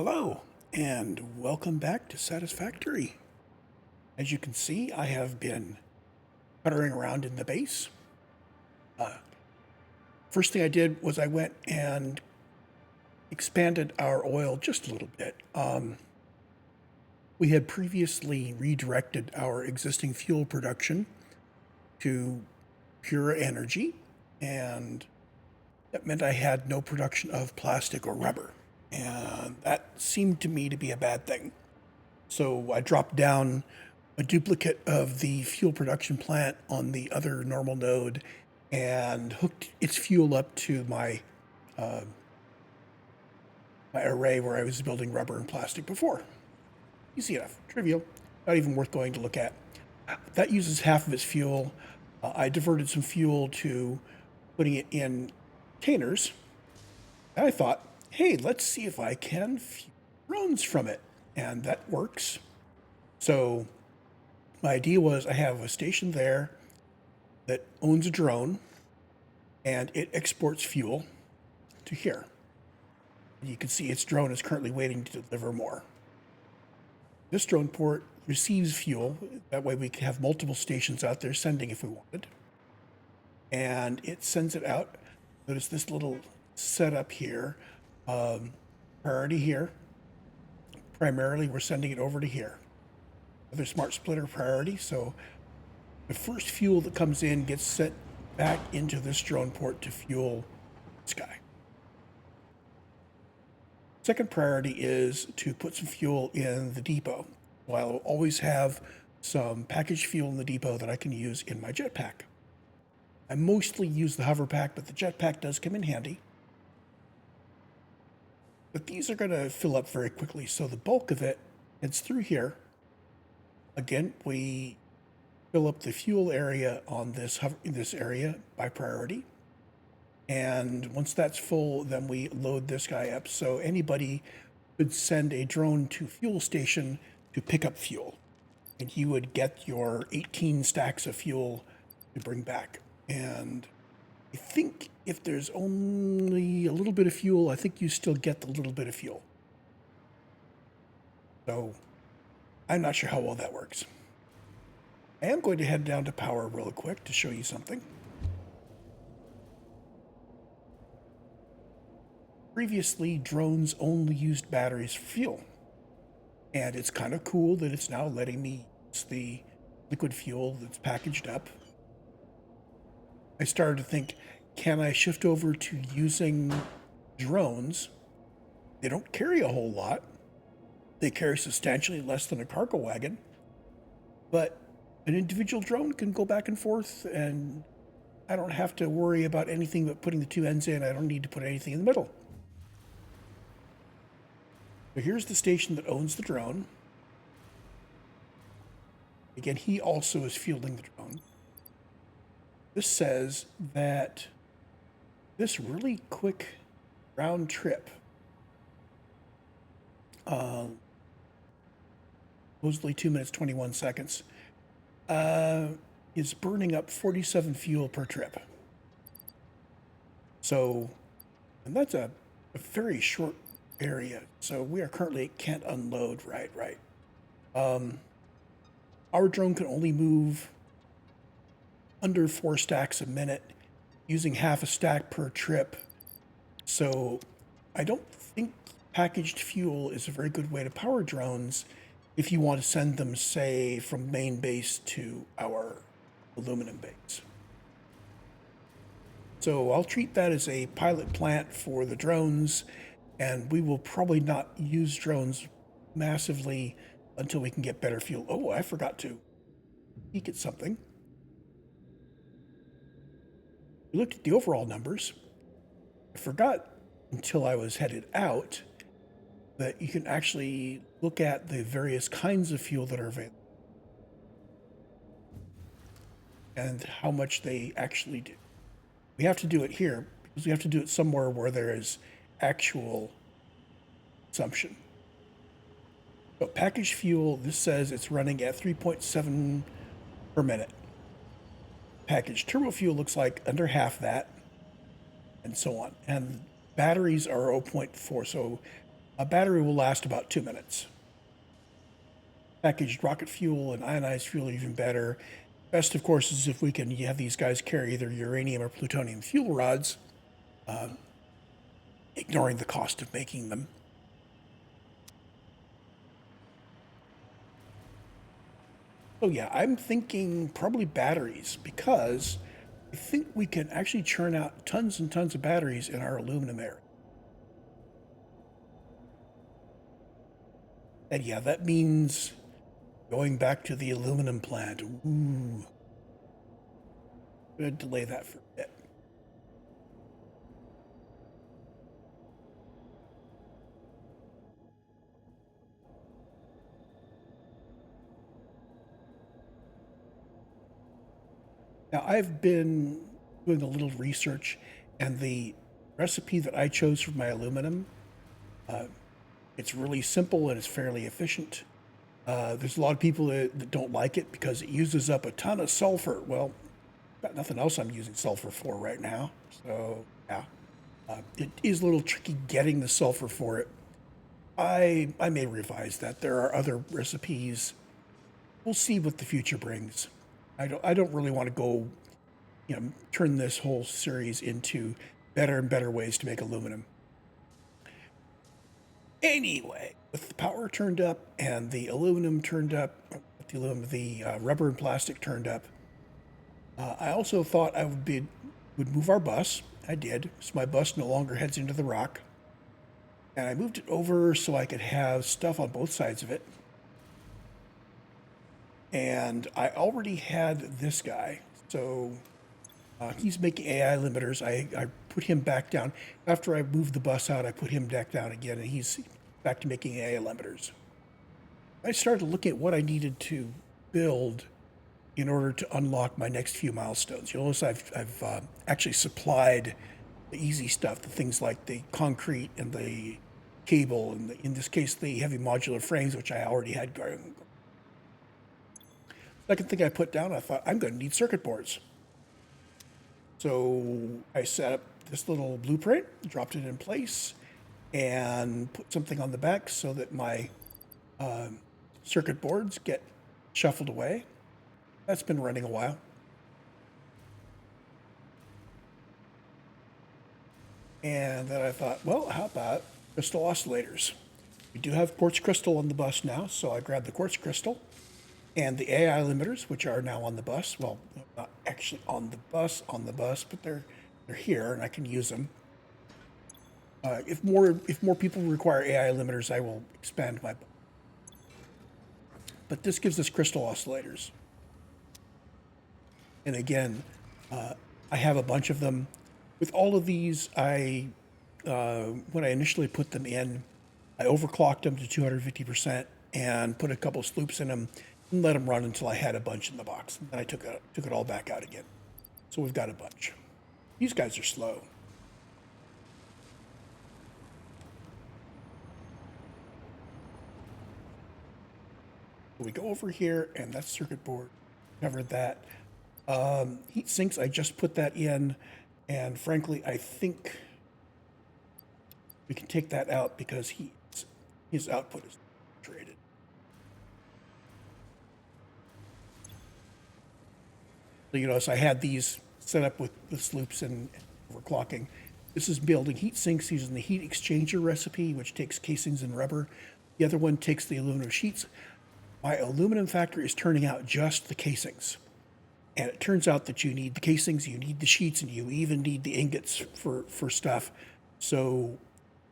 Hello, and welcome back to Satisfactory. As you can see, I have been puttering around in the base. First thing I did was I went and expanded our oil just a little bit. We had previously redirected our existing fuel production to pure energy, and that meant I had no production of plastic or rubber. And that seemed to me to be a bad thing. So I dropped down a duplicate of the fuel production plant on the other normal node and hooked its fuel up to my array where I was building rubber and plastic before. Easy enough, trivial, not even worth going to look at. That uses half of its fuel. I diverted some fuel to putting it in containers. And I thought, hey, let's see if I can fuel drones from it. And that works. So my idea was I have a station there that owns a drone, and it exports fuel to here. And you can see its drone is currently waiting to deliver more. This drone port receives fuel. That way we can have multiple stations out there sending if we wanted. And it sends it out. Notice this little setup here. Priority here. Primarily, we're sending it over to here. Another smart splitter priority. So the first fuel that comes in gets sent back into this drone port to fuel this guy. Second priority is to put some fuel in the depot. So I'll always have some packaged fuel in the depot that I can use in my jetpack. I mostly use the hover pack, but the jetpack does come in handy. But these are going to fill up very quickly, so the bulk of it heads through here. Again, we fill up the fuel area on this area by priority. And once that's full, then we load this guy up. So anybody could send a drone to fuel station to pick up fuel. And you would get your 18 stacks of fuel to bring back. And I think if there's only a little bit of fuel, I think you still get the little bit of fuel. So I'm not sure how well that works. I am going to head down to power real quick to show you something. Previously, drones only used batteries for fuel. And it's kind of cool that it's now letting me use the liquid fuel that's packaged up. I started to think, can I shift over to using drones? They don't carry a whole lot. They carry substantially less than a cargo wagon. But an individual drone can go back and forth, and I don't have to worry about anything but putting the two ends in. I don't need to put anything in the middle. So here's the station that owns the drone. Again, he also is fielding the drone. This says that this really quick round trip, supposedly 2 minutes, 21 seconds, is burning up 47 fuel per trip. So, and that's a very short area. So we are currently can't unload. Right. Our drone can only move under 4 stacks a minute, using half a stack per trip. So I don't think packaged fuel is a very good way to power drones if you want to send them, say, from main base to our aluminum base. So I'll treat that as a pilot plant for the drones, and we will probably not use drones massively until we can get better fuel. Oh, I forgot to peek at something. We looked at the overall numbers. I forgot until I was headed out that you can actually look at the various kinds of fuel that are available and how much they actually do. We have to do it here because we have to do it somewhere where there is actual consumption. But packaged fuel, this says it's running at 3.7 per minute. Packaged turbo fuel looks like under half that, and so on. And batteries are 0.4, so A battery will last about 2 minutes. Packaged rocket fuel and ionized fuel are even better. Best, of course, is if we can have these guys carry either uranium or plutonium fuel rods, ignoring the cost of making them. So yeah, I'm thinking probably batteries, because I think we can actually churn out tons and tons of batteries in our aluminum area. And yeah, that means going back to the aluminum plant. Ooh. I'm going to delay that for a bit. Now, I've been doing a little research, and the recipe that I chose for my aluminum, it's really simple and it's fairly efficient. There's a lot of people that don't like it because it uses up a ton of sulfur. Well, got nothing else I'm using sulfur for right now. So, yeah, it is a little tricky getting the sulfur for it. I may revise that. There are other recipes. We'll see what the future brings. I don't really want to go, turn this whole series into better and better ways to make aluminum. Anyway, with the power turned up and the aluminum turned up, the rubber and plastic turned up, I also thought I would move our bus. I did. So my bus no longer heads into the rock. And I moved it over so I could have stuff on both sides of it. And I already had this guy. So he's making AI limiters. I put him back down. After I moved the bus out, I put him back down again, and he's back to making AI limiters. I started looking at what I needed to build in order to unlock my next few milestones. You'll notice I've actually supplied the easy stuff, the things like the concrete and the cable, and in this case, the heavy modular frames, which I already had going. Second thing I put down, I thought, I'm going to need circuit boards. So I set up this little blueprint, dropped it in place, and put something on the back so that my circuit boards get shuffled away. That's been running a while. And then I thought, well, how about crystal oscillators? We do have quartz crystal on the bus now, so I grabbed the quartz crystal and the AI limiters, which are now on the bus. Well, not actually on the bus, but they're here, and I can use them. If more people require AI limiters, I will expand my bus. But this gives us crystal oscillators. And again, I have a bunch of them. With all of these, when I initially put them in, I overclocked them to 250% and put a couple of loops in them and let them run until I had a bunch in the box. And then I took it all back out again. So we've got a bunch. These guys are slow. We go over here, and that's circuit board. Covered that. Heat sinks, I just put that in, and frankly, I think we can take that out because his output is saturated. So you notice I had these set up with loops and overclocking. This is building heat sinks using the heat exchanger recipe, which takes casings and rubber. The other one takes the aluminum sheets. My aluminum factory is turning out just the casings. And it turns out that you need the casings, you need the sheets, and you even need the ingots for stuff. So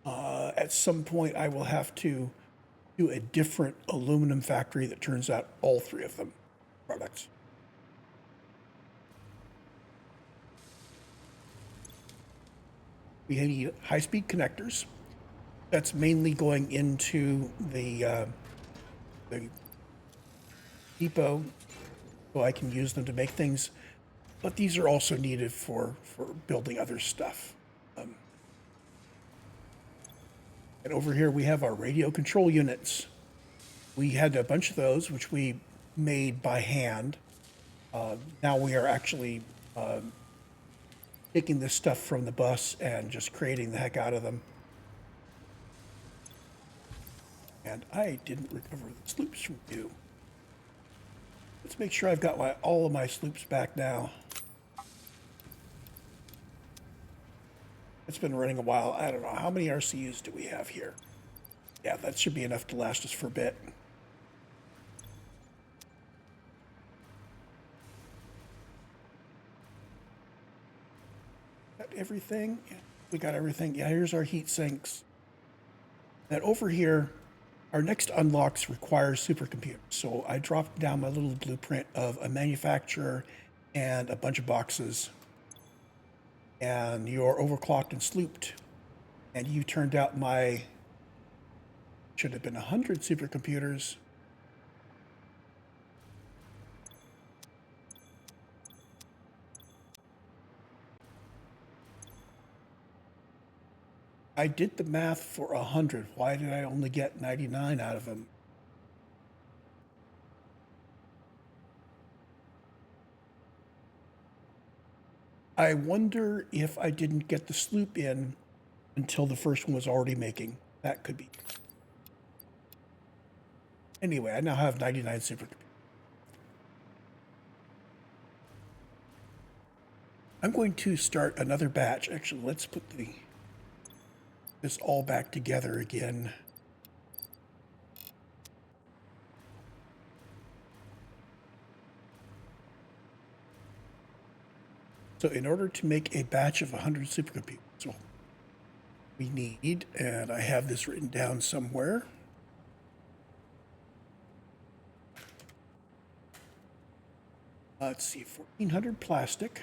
at some point, I will have to do a different aluminum factory that turns out all three of them products. We need high-speed connectors. That's mainly going into the depot, so I can use them to make things. But these are also needed for building other stuff. And over here we have our radio control units. We had a bunch of those, which we made by hand. Now we are actually taking this stuff from the bus and just creating the heck out of them. And I didn't recover the sloops from you. Let's make sure I've got all of my sloops back now. It's been running a while. I don't know. How many RCUs do we have here? Yeah, that should be enough to last us for a bit. Got everything? Yeah, we got everything. Yeah, here's our heat sinks. And over here, our next unlocks require supercomputers. So I dropped down my little blueprint of a manufacturer and a bunch of boxes. And you're overclocked and slooped. And you turned out my, should have been 100 supercomputers. I did the math for 100. Why did I only get 99 out of them? I wonder if I didn't get the sloop in until the first one was already making. That could be. Anyway, I now have 99 supercomputers. I'm going to start another batch. Actually, let's put this all back together again. So in order to make a batch of 100 supercomputers, so we need, and I have this written down somewhere, let's see, 1,400 plastic.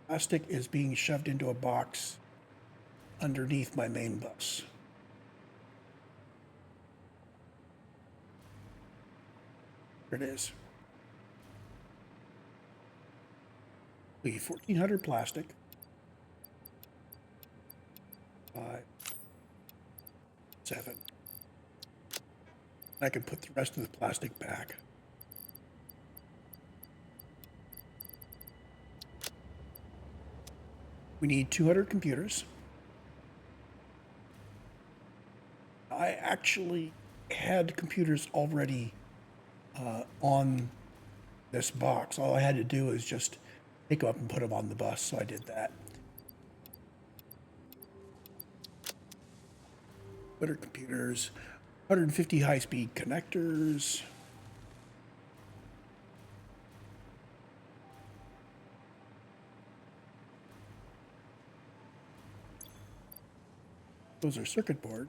Plastic is being shoved into a box underneath my main bus. There it is. We 1,400 plastic. 5, 7. I can put the rest of the plastic back. We need 200 computers. I actually had computers already on this box. All I had to do is just pick them up and put them on the bus, so I did that. 200 computers, 150 high-speed connectors. Those are circuit board.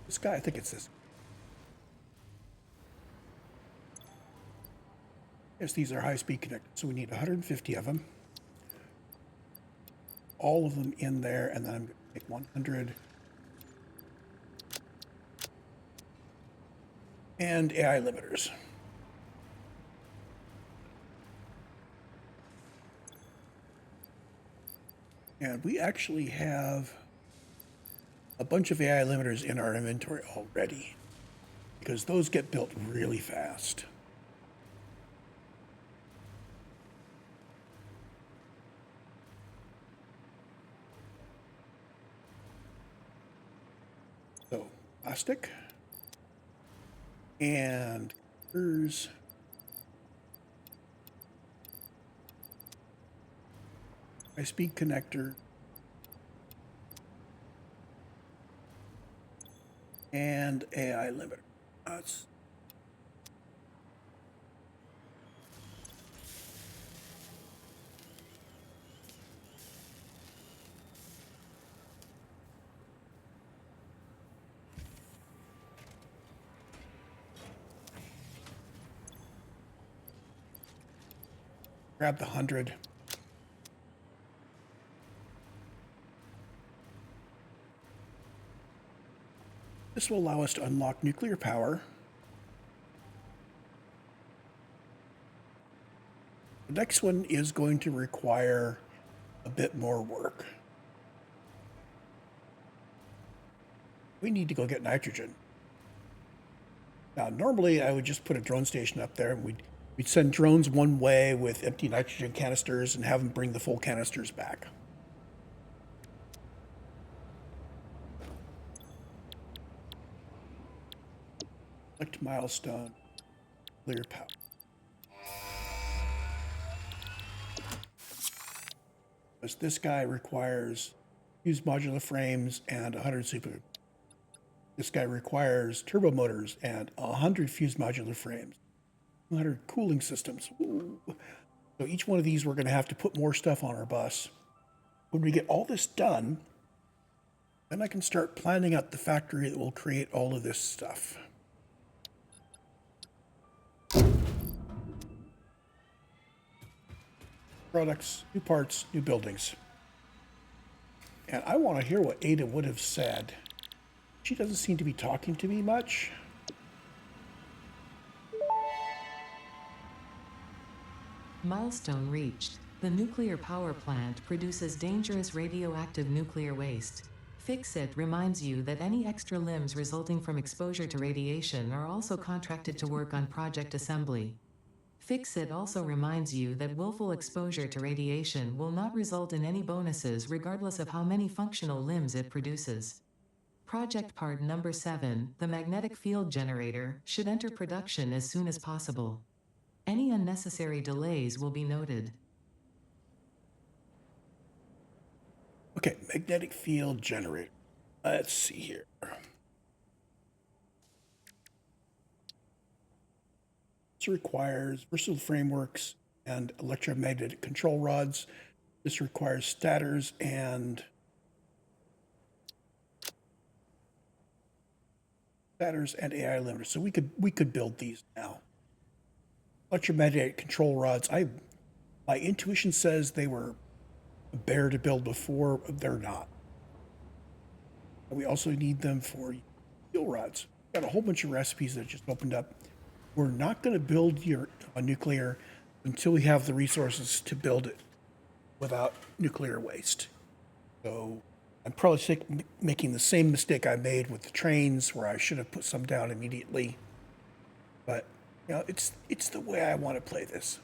This guy, I think it's this. Yes, these are high-speed connectors, so we need 150 of them. All of them in there, and then I'm going to make 100. And AI limiters. And we actually have a bunch of AI limiters in our inventory already, because those get built really fast. So plastic and colors. High-speed connector. And AI limiter. That's grab the 100. This will allow us to unlock nuclear power. The next one is going to require a bit more work. We need to go get nitrogen. Now, normally I would just put a drone station up there and we'd We'd send drones one way with empty nitrogen canisters and have them bring the full canisters back. Select milestone, clear power. Because this guy requires fused modular frames and 100 super. This guy requires turbo motors and 100 fused modular frames, 200 cooling systems. Ooh. So each one of these, we're going to have to put more stuff on our bus. When we get all this done, then I can start planning out the factory that will create all of this stuff. Products, new parts, new buildings. And I want to hear what Ada would have said. She doesn't seem to be talking to me much. Milestone reached. The nuclear power plant produces dangerous radioactive nuclear waste. Fix-It reminds you that any extra limbs resulting from exposure to radiation are also contracted to work on project assembly. Fix-It also reminds you that willful exposure to radiation will not result in any bonuses regardless of how many functional limbs it produces. Project part number 7, the magnetic field generator, should enter production as soon as possible. Any unnecessary delays will be noted. Okay, magnetic field generator. Let's see here. This requires versatile frameworks and electromagnetic control rods. This requires stators and AI limiters. So we could build these now. Electromagnetic control rods. My intuition says they were a bear to build before. They're not. And we also need them for steel rods. Got a whole bunch of recipes that just opened up. We're not going to build a nuclear until we have the resources to build it without nuclear waste. So I'm probably making the same mistake I made with the trains, where I should have put some down immediately. But you know, it's the way I want to play this.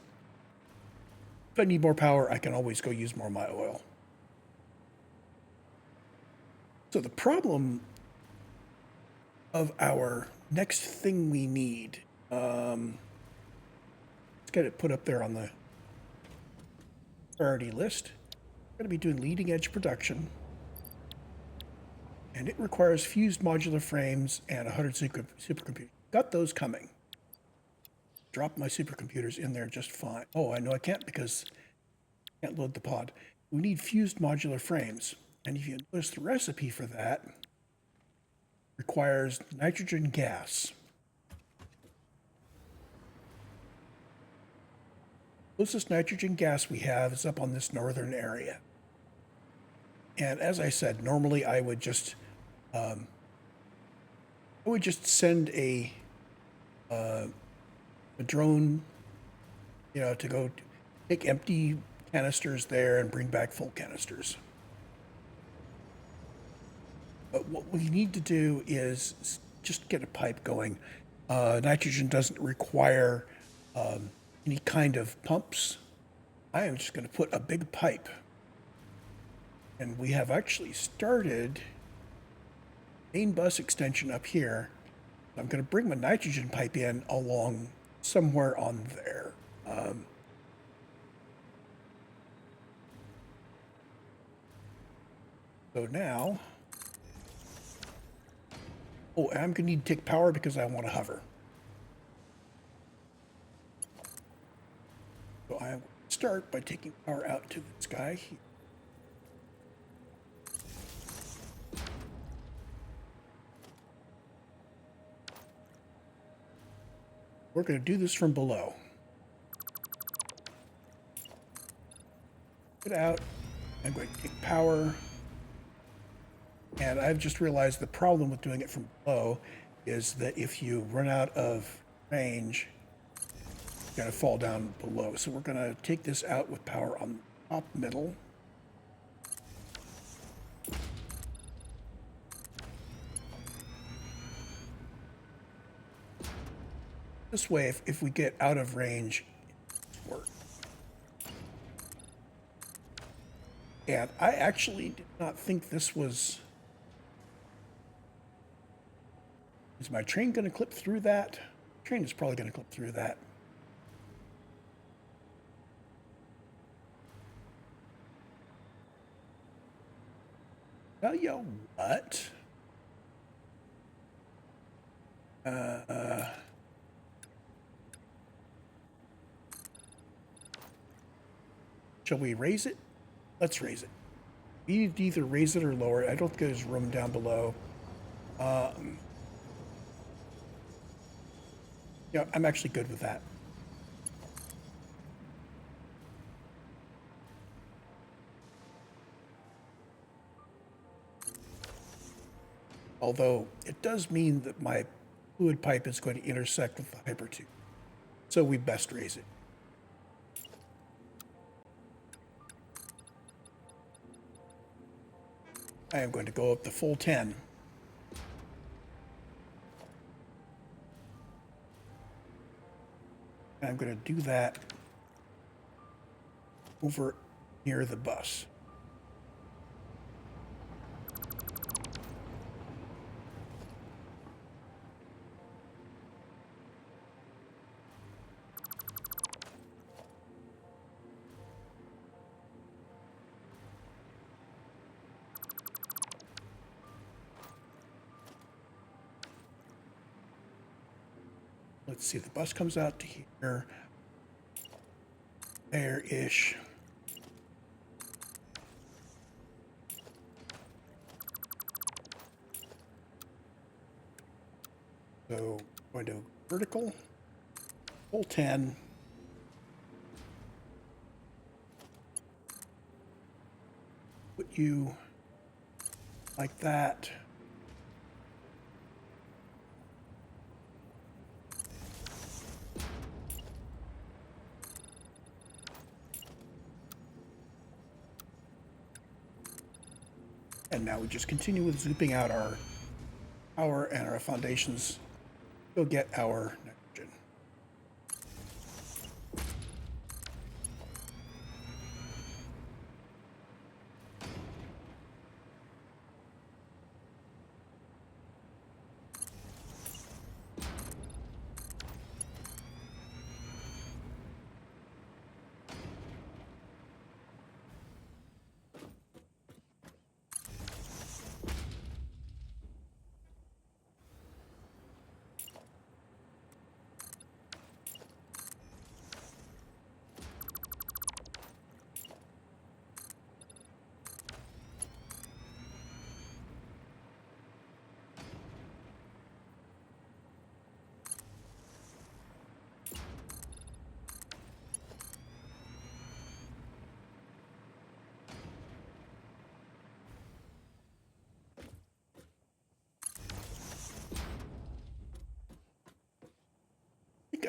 If I need more power, I can always go use more of my oil. So the problem of our next thing we need, let's get it put up there on the priority list. We're going to be doing leading edge production, and it requires fused modular frames and 100 supercomputers. Got those coming. Drop my supercomputers in there just fine. Oh, I know I can't because I can't load the pod. We need fused modular frames, and if you notice, the recipe for that requires nitrogen gas. Closest nitrogen gas we have is up on this northern area. And as I said, normally I would just send a drone, to go take empty canisters there and bring back full canisters. But what we need to do is just get a pipe going. Nitrogen doesn't require any kind of pumps. I am just going to put a big pipe. And we have actually started main bus extension up here. I'm going to bring my nitrogen pipe in along somewhere on there. So now, I'm going to need to take power because I want to hover. So I will start by taking power out to this guy here. We're going to do this from below. Get out. I'm going to take power. And I've just realized the problem with doing it from below is that if you run out of range, you're going to fall down below. So we're going to take this out with power on the top middle. This way, if we get out of range, it works. And I actually did not think this was... Is my train going to clip through that? Train is probably going to clip through that. Tell you what. Shall we raise it? Let's raise it. We need to either raise it or lower it. I don't think there's room down below. Yeah, I'm actually good with that. Although it does mean that my fluid pipe is going to intersect with the hypertube. So we best raise it. I am going to go up the full 10. And I'm going to do that over near the bus. Let's see, the bus comes out to here, there-ish. So, going to vertical, full 10. Put you like that. And now we just continue with zooping out our power and our foundations. Go get our nitrogen.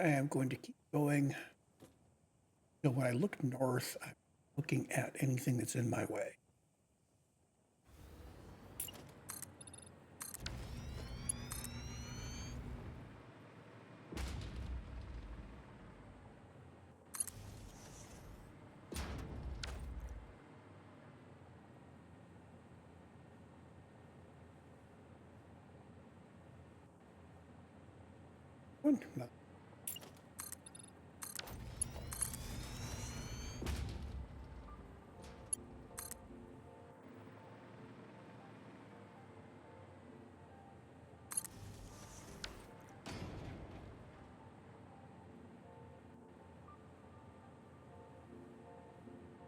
I am going to keep going. So when I look north, I'm looking at anything that's in my way. No.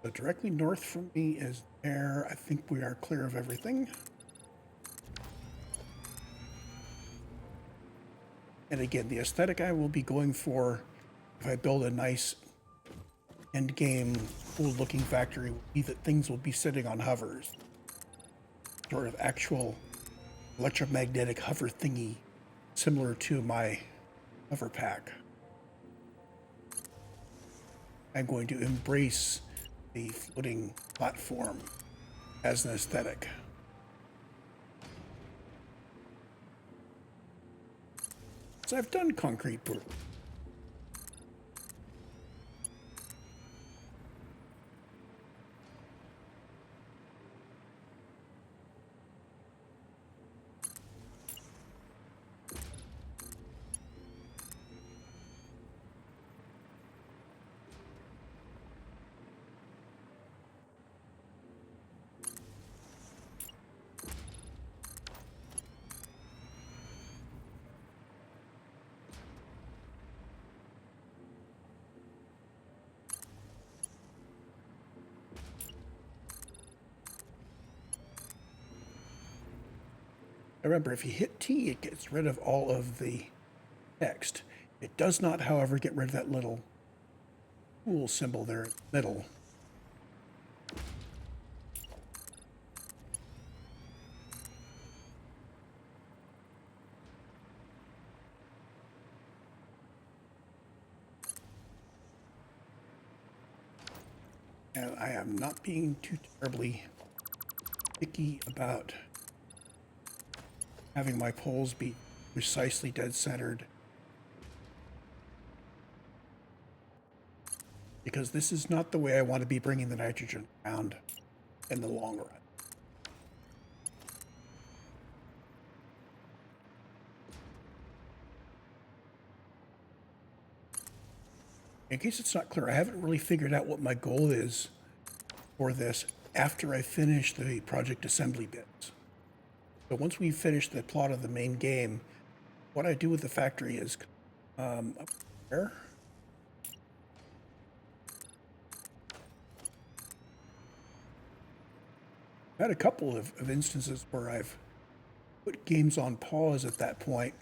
So directly north from me is there. I think we are clear of everything. And again, the aesthetic I will be going for, if I build a nice end game, cool looking factory, will be that things will be sitting on hovers. Sort of actual electromagnetic hover thingy, similar to my hover pack. I'm going to embrace the floating platform as an aesthetic. So I've done concrete Remember, if you hit T, it gets rid of all of the text. It does not, however, get rid of that little tool symbol there in the middle. And I am not being too terribly picky about having my poles be precisely dead centered, because this is not the way I want to be bringing the nitrogen around in the long run. In case it's not clear, I haven't really figured out what my goal is for this after I finish the project assembly bits. So once we finish the plot of the main game, what I do with the factory is up there. I've had a couple of instances where I've put games on pause at that point.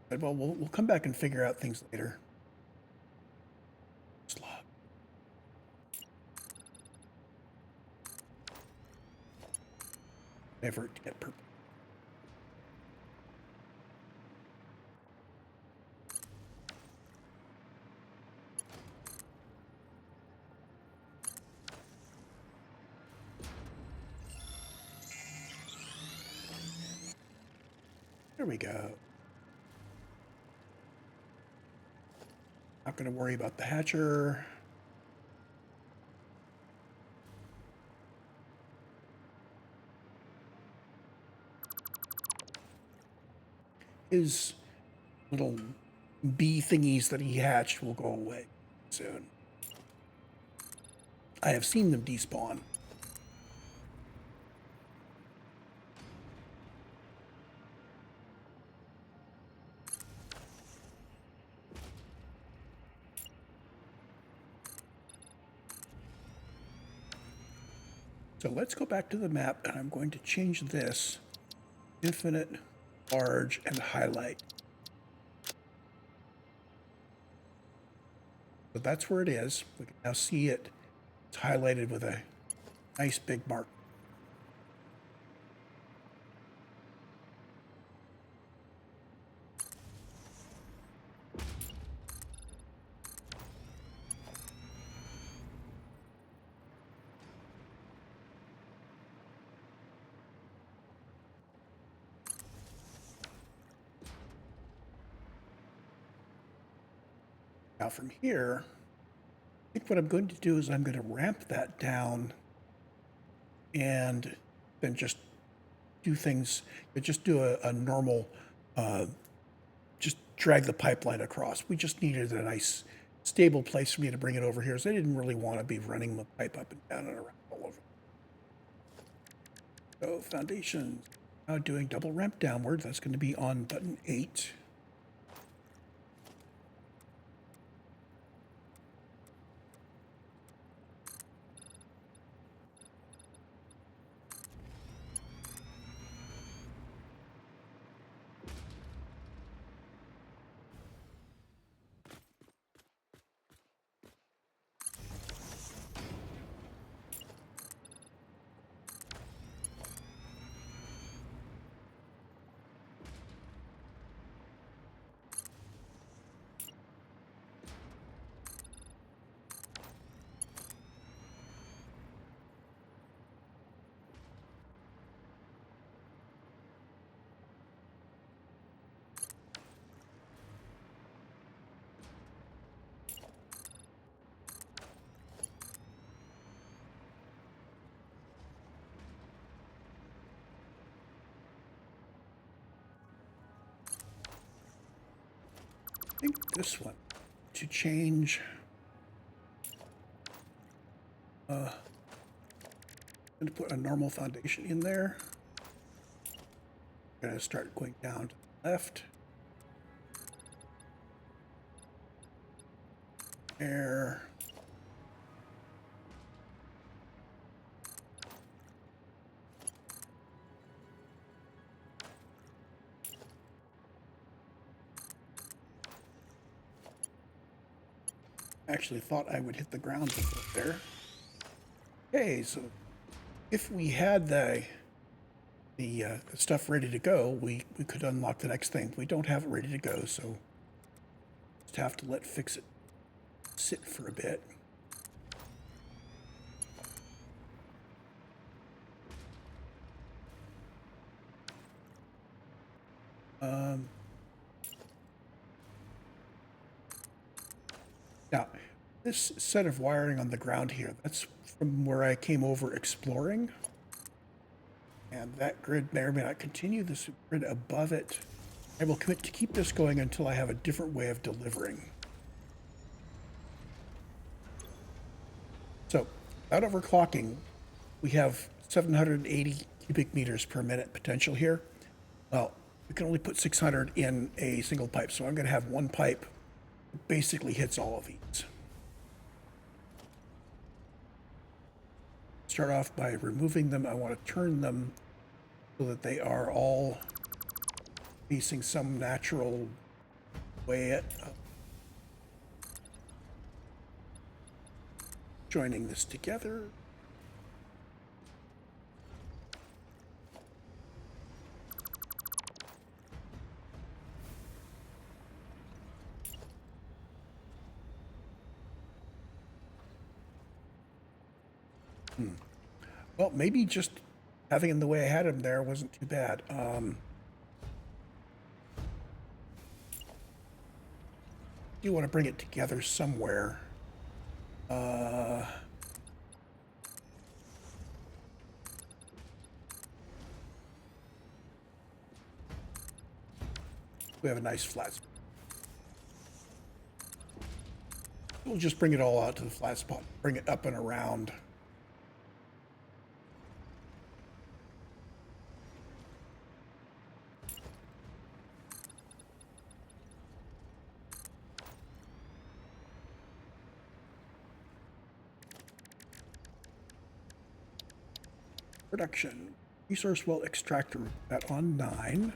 But, well, we'll come back and figure out things later. Slog. Never to get purple. There we go. Not going to worry about the hatcher. His little bee thingies that he hatched will go away soon. I have seen them despawn. So let's go back to the map, and I'm going to change this infinite, large, and highlight. So that's where it is. We can now see it. It's highlighted with a nice big mark. Now from here, I think what I'm going to do is I'm going to ramp that down and then just do things, just do a normal, just drag the pipeline across. We just needed a nice stable place for me to bring it over here, so I didn't really want to be running the pipe up and down and around all over. So foundations, now doing double ramp downward. That's going to be on button 8. I think this one to change. I'm going to put a normal foundation in there. I'm going to start going down to the left. There. Actually thought I would hit the ground there. Okay, so if we had the stuff ready to go, we could unlock the next thing. We don't have it ready to go, so just have to let fix it sit for a bit. Now, this set of wiring on the ground here, that's from where I came over exploring. And that grid may or may not continue. This grid above it, I will commit to keep this going until I have a different way of delivering. So, without overclocking, we have 780 cubic meters per minute potential here. Well, we can only put 600 in a single pipe, so I'm going to have one pipe that basically hits all of these. Start off by removing them. I want to turn them so that they are all facing some natural way at joining this together. Well, maybe just having them the way I had them there wasn't too bad. You want to bring it together somewhere. We have a nice flat spot. We'll just bring it all out to the flat spot, bring it up and around. Production. Resource well extractor, that on 9.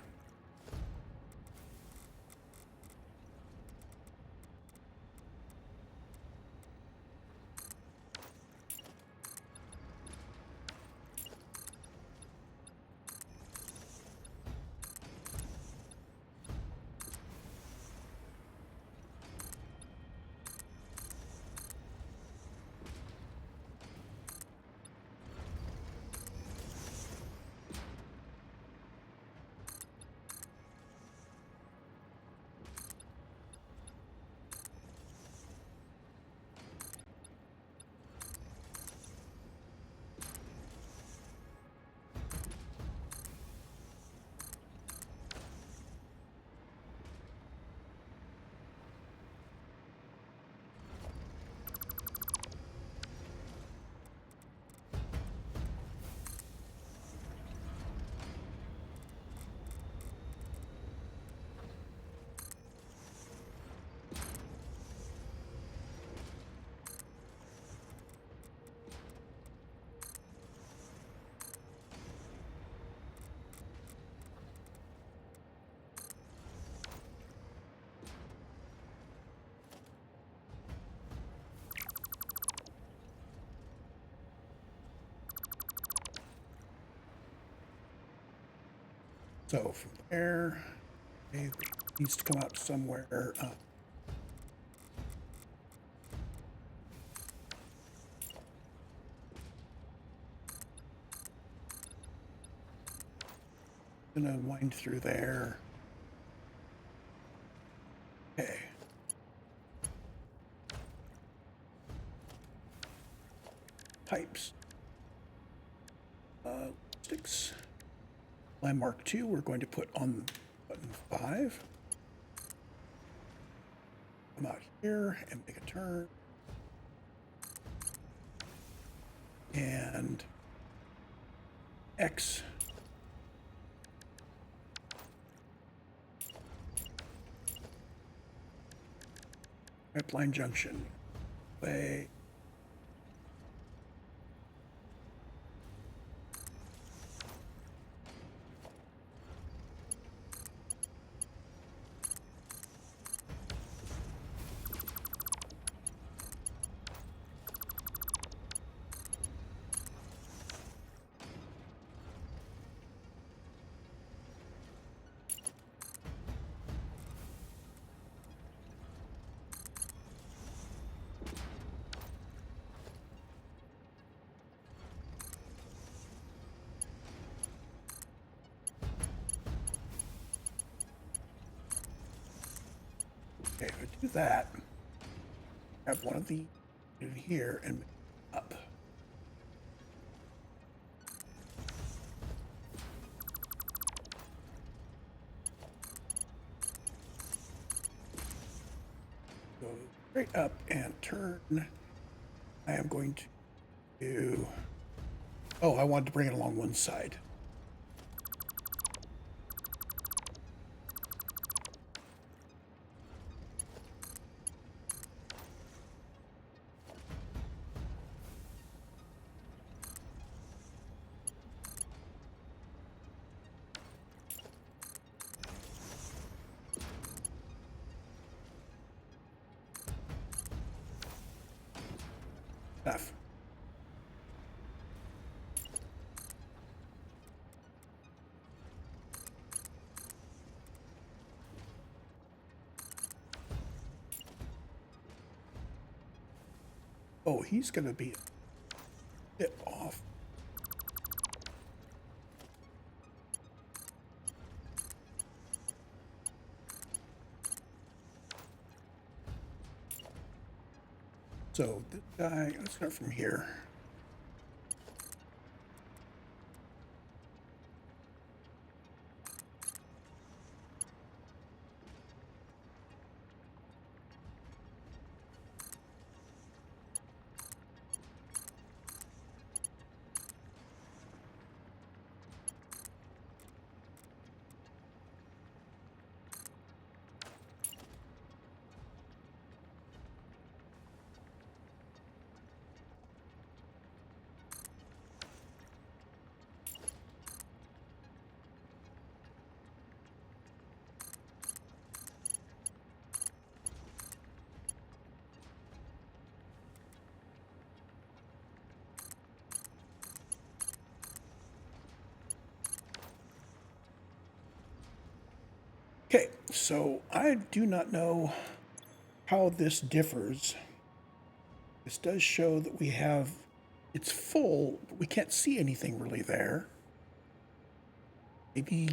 So from there, it needs to come out somewhere. Gonna wind through there. Okay. Pipes. Sticks. Landmark 2, we're going to put on button 5. Come out here and make a turn. And X. Pipeline junction. Way. Okay, if I do that, grab one of the in here and up. Go straight up and turn. I am going to do... Oh, I wanted to bring it along one side. Enough. Oh, he's going to be a bit off. So this guy, let's start from here. Okay, so I do not know how this differs. This does show that we have, it's full, but we can't see anything really there. Maybe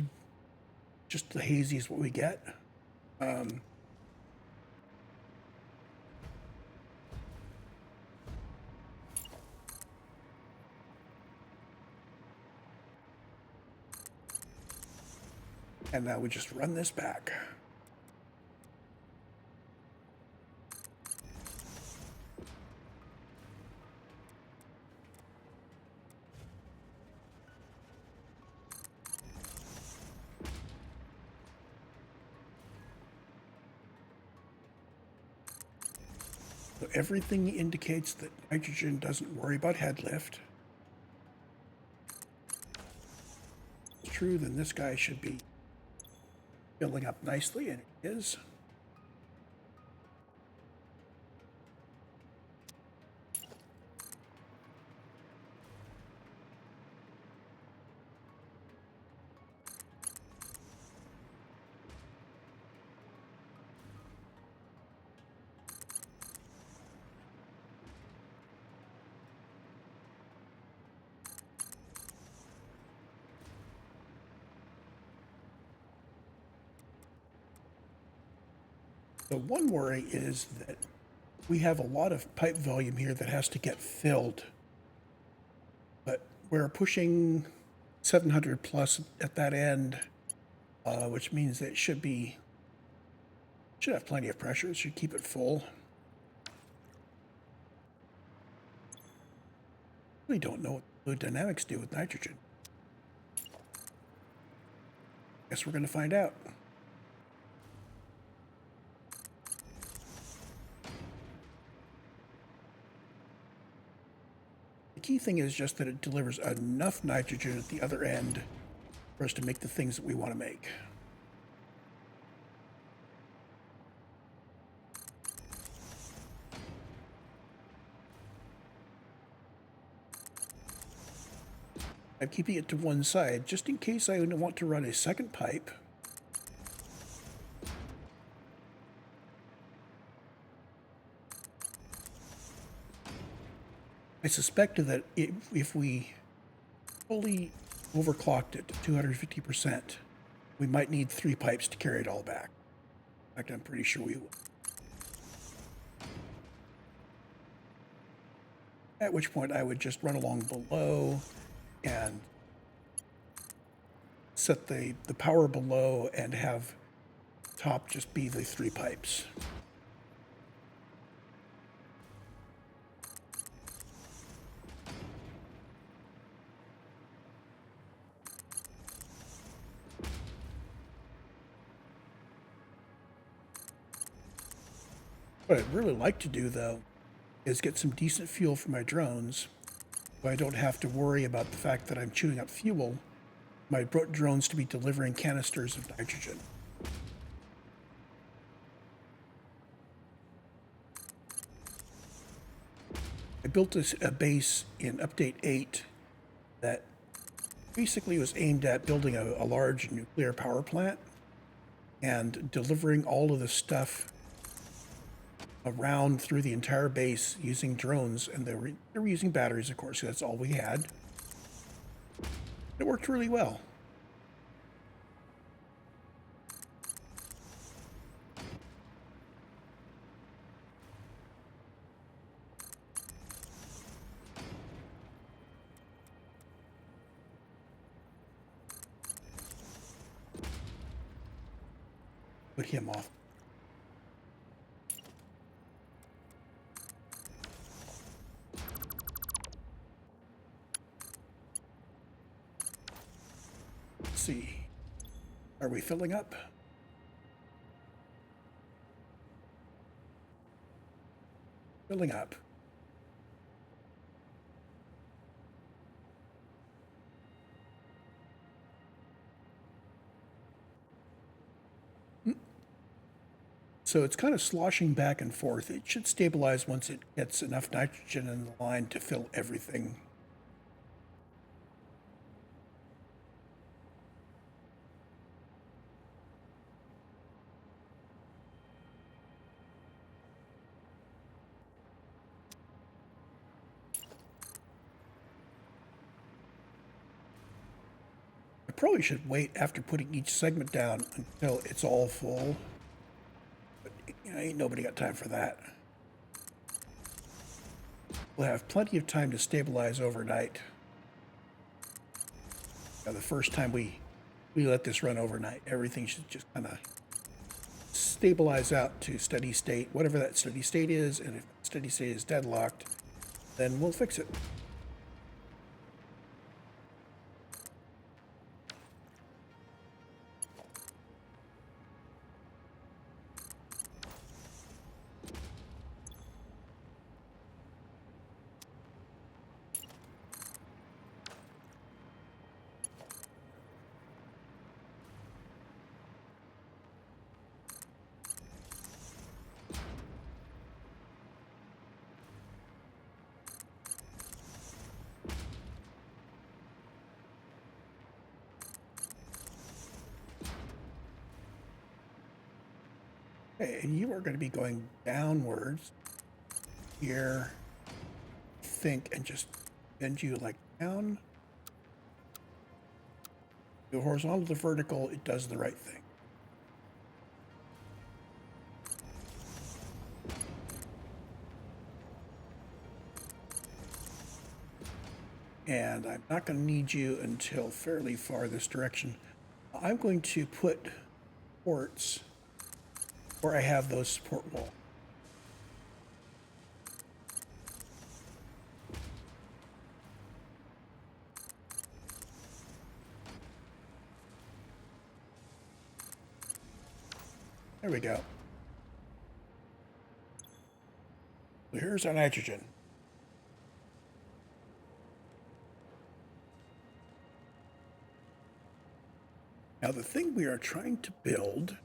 just the hazy is what we get. And now we just run this back. So everything indicates that nitrogen doesn't worry about head lift. If it's true, then this guy should be filling up nicely, and it is. The one worry is that we have a lot of pipe volume here that has to get filled, but we're pushing 700 plus at that end, which means that it should have plenty of pressure. It should keep it full. We don't know what fluid dynamics do with nitrogen. Guess we're going to find out. The key thing is just that it delivers enough nitrogen at the other end for us to make the things that we want to make. I'm keeping it to one side just in case I want to run a second pipe. I suspect that if we fully overclocked it to 250%, we might need 3 pipes to carry it all back. In fact, I'm pretty sure we will. at which point I would just run along below and set the power below and have top just be the 3 pipes. What I'd really like to do, though, is get some decent fuel for my drones, so I don't have to worry about the fact that I'm chewing up fuel. My drones to be delivering canisters of nitrogen. I built a base in Update 8 that basically was aimed at building a large nuclear power plant and delivering all of the stuff around through the entire base using drones, and they were using batteries, of course, that's all we had. It worked really well. Put him off. Let's see. Are we filling up? Filling up. So it's kind of sloshing back and forth. It should stabilize once it gets enough nitrogen in the line to fill everything. I probably should wait after putting each segment down until it's all full. Ain't nobody got time for that. We'll have plenty of time to stabilize overnight. Now, the first time we let this run overnight, everything should just kind of stabilize out to steady state, whatever that steady state is, and if steady state is deadlocked, then we'll fix it. Okay, and you are going to be going downwards here, think, and just bend you like down. The horizontal to vertical, it does the right thing. And I'm not going to need you until fairly far this direction. I'm going to put ports where I have those support walls. There we go. So here's our nitrogen. Now the thing we are trying to build,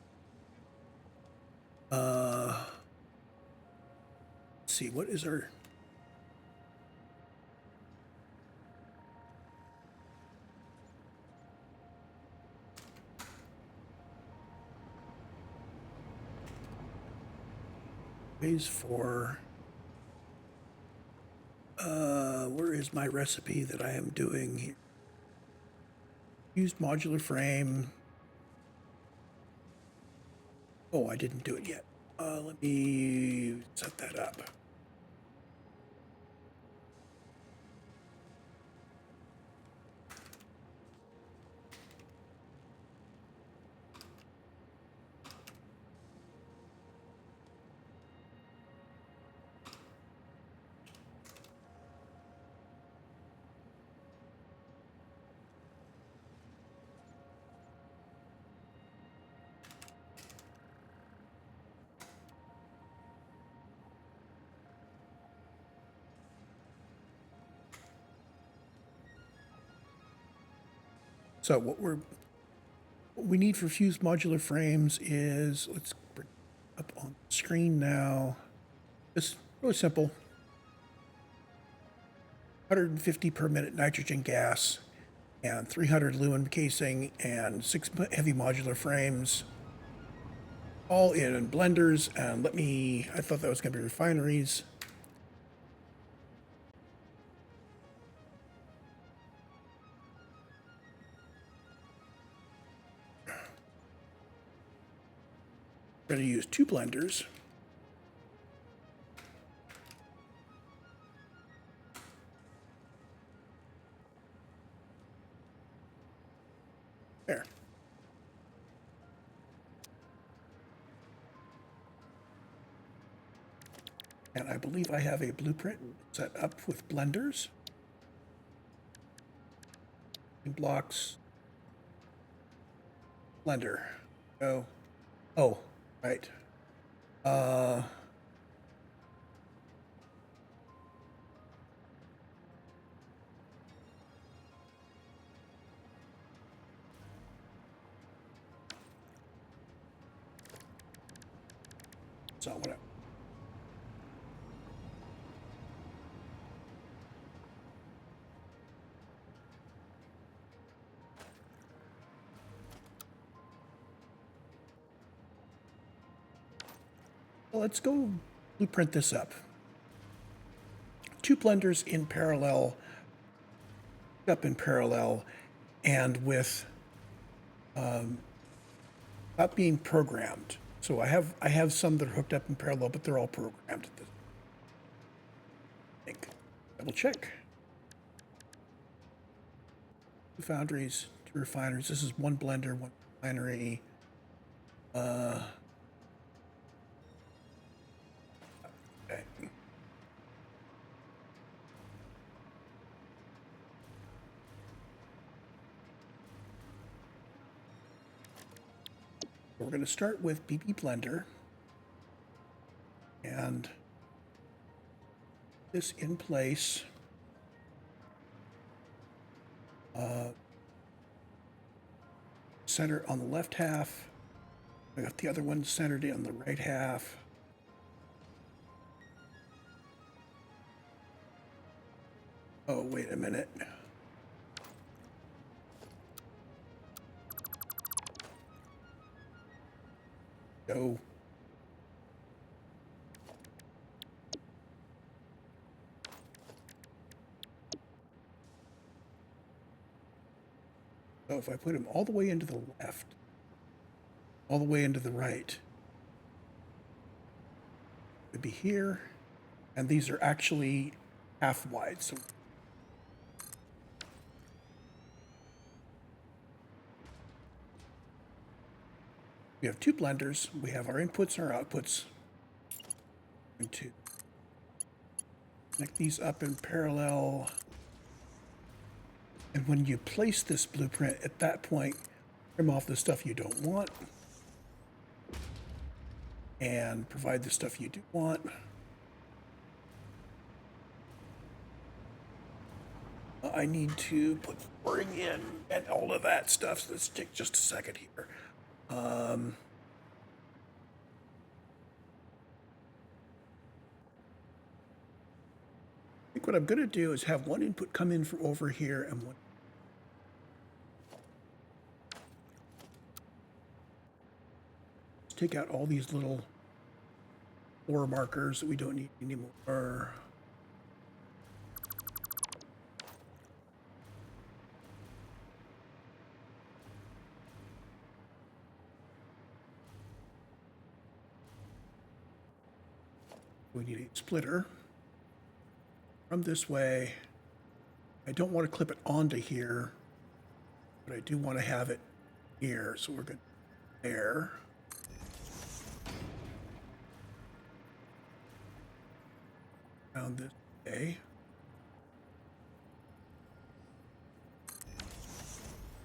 let's see, what is our... Phase 4. Where is my recipe that I am doing here? Fused modular frame. Oh, I didn't do it yet. Let me set that up. So what we need for fused modular frames is, let's bring it up on the screen now. It's really simple. 150 per minute nitrogen gas and 300 aluminum casing and 6 heavy modular frames, all in blenders. And I thought that was going to be refineries. We're going to use 2 blenders. There. And I believe I have a blueprint set up with blenders and blocks. Blender. Oh, right. That's not what Well, let's go blueprint this up. 2 blenders in parallel, up in parallel, and with not being programmed. So I have some that are hooked up in parallel, but they're all programmed at this. I think. Double check. 2 foundries, 2 refineries. This is 1 blender, 1 refinery. Okay. We're going to start with BB Blender and this in place. Center on the left half. I got the other one centered on the right half. Oh, wait a minute. Go. So if I put them all the way into the left, all the way into the right, it'd be here, and these are actually half wide. So we have 2 blenders. We have our inputs and our outputs. Going to connect these up in parallel. And when you place this blueprint, at that point, trim off the stuff you don't want and provide the stuff you do want. I need to put boring in and all of that stuff. So let's take just a second here. I think what I'm going to do is have one input come in from over here and one. Let's take out all these little floor markers that we don't need anymore. We need a splitter from this way. I don't want to clip it onto here, but I do want to have it here. So we're going there. Down this way.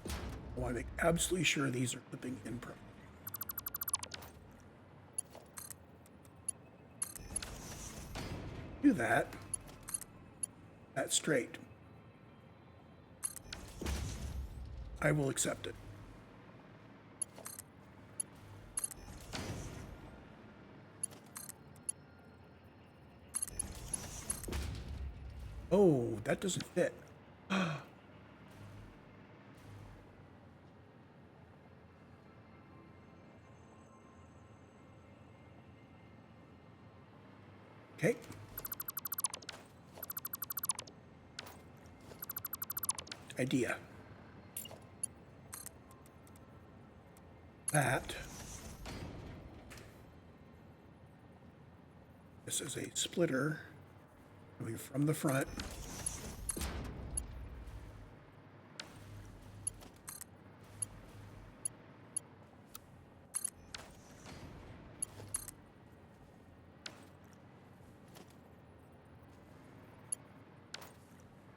I want to make absolutely sure these are clipping in properly. Do that. That's straight. I will accept it. Oh, that doesn't fit. Okay. Idea. That. This is a splitter coming from the front.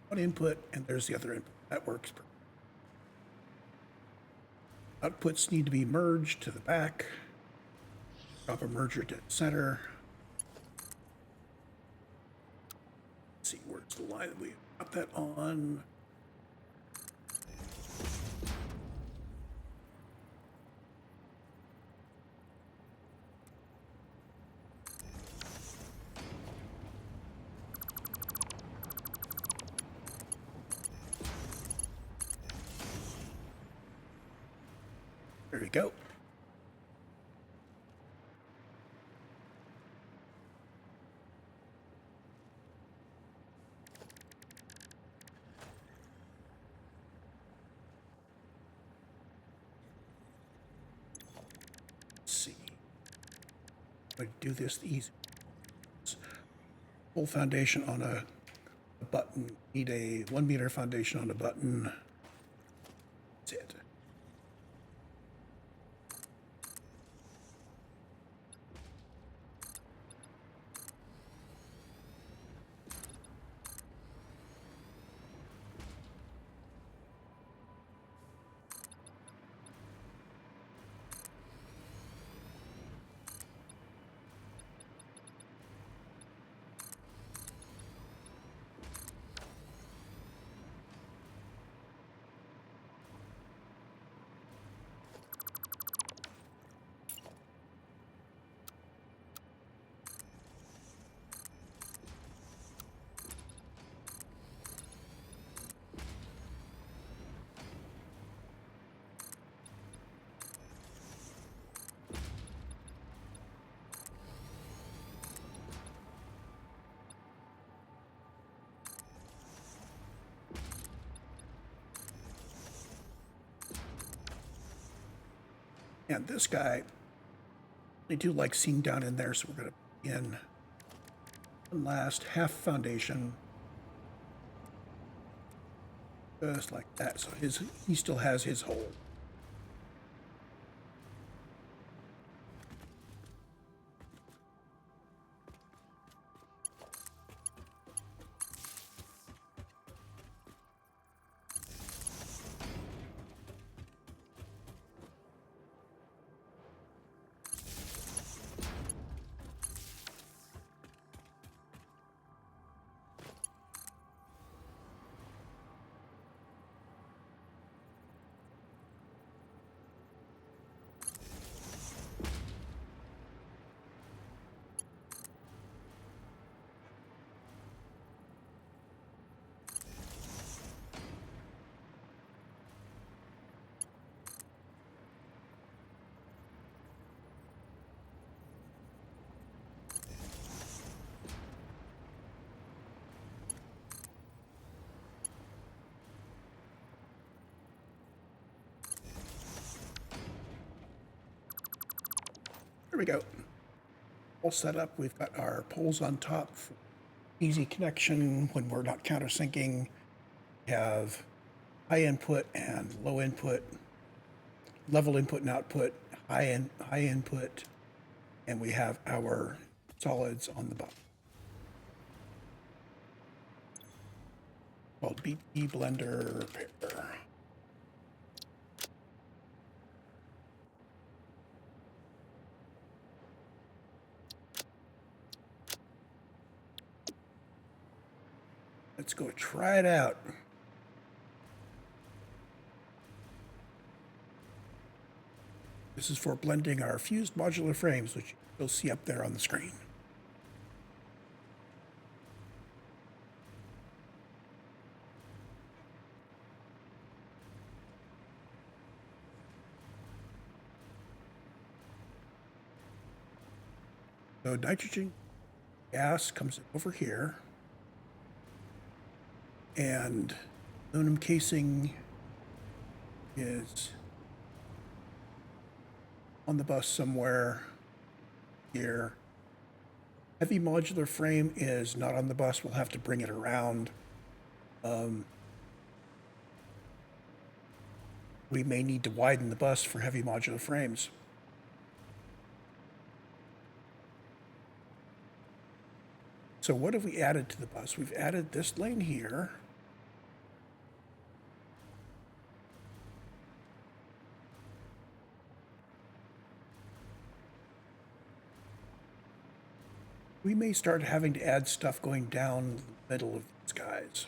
One input, and there's the other input. That works. Outputs need to be merged to the back. Drop a merger to the center. Let's see, where's the line that we got that on? There we go. Let's see. I'm going to do this easy. Full foundation on a button. Need a 1 meter foundation on a button. That's it. And this guy, I do like seeing down in there, so we're going to put in one last half foundation. Just like that, so he still has his hole. There we go. All set up. We've got our poles on top for easy connection when we're not countersinking. We have high input and low input, level input and output, high input, and we have our solids on the bottom. Called BP Blender Repair. Let's go try it out. This is for blending our fused modular frames, which you'll see up there on the screen. So nitrogen gas comes over here, and aluminum casing is on the bus somewhere here. Heavy modular frame is not on the bus. We'll have to bring it around. We may need to widen the bus for heavy modular frames. So what have we added to the bus? We've added this lane here. We may start having to add stuff going down the middle of these guys.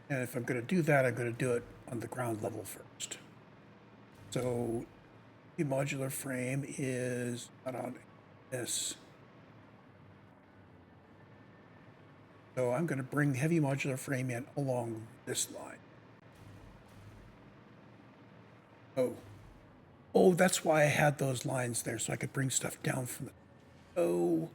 And if I'm going to do that, I'm going to do it on the ground level first. So the modular frame is not on this. So I'm going to bring the heavy modular frame in along this line. Oh, that's why I had those lines there, so I could bring stuff down from the...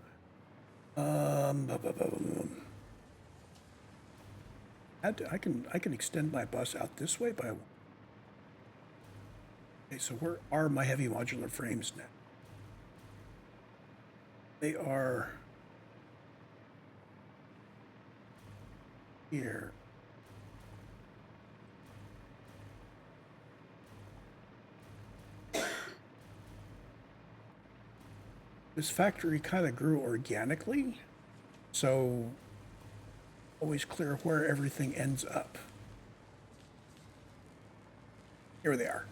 I can extend my bus out this way by... Okay, so where are my heavy modular frames now? They are here. This factory kind of grew organically, so always clear where everything ends up. Here they are.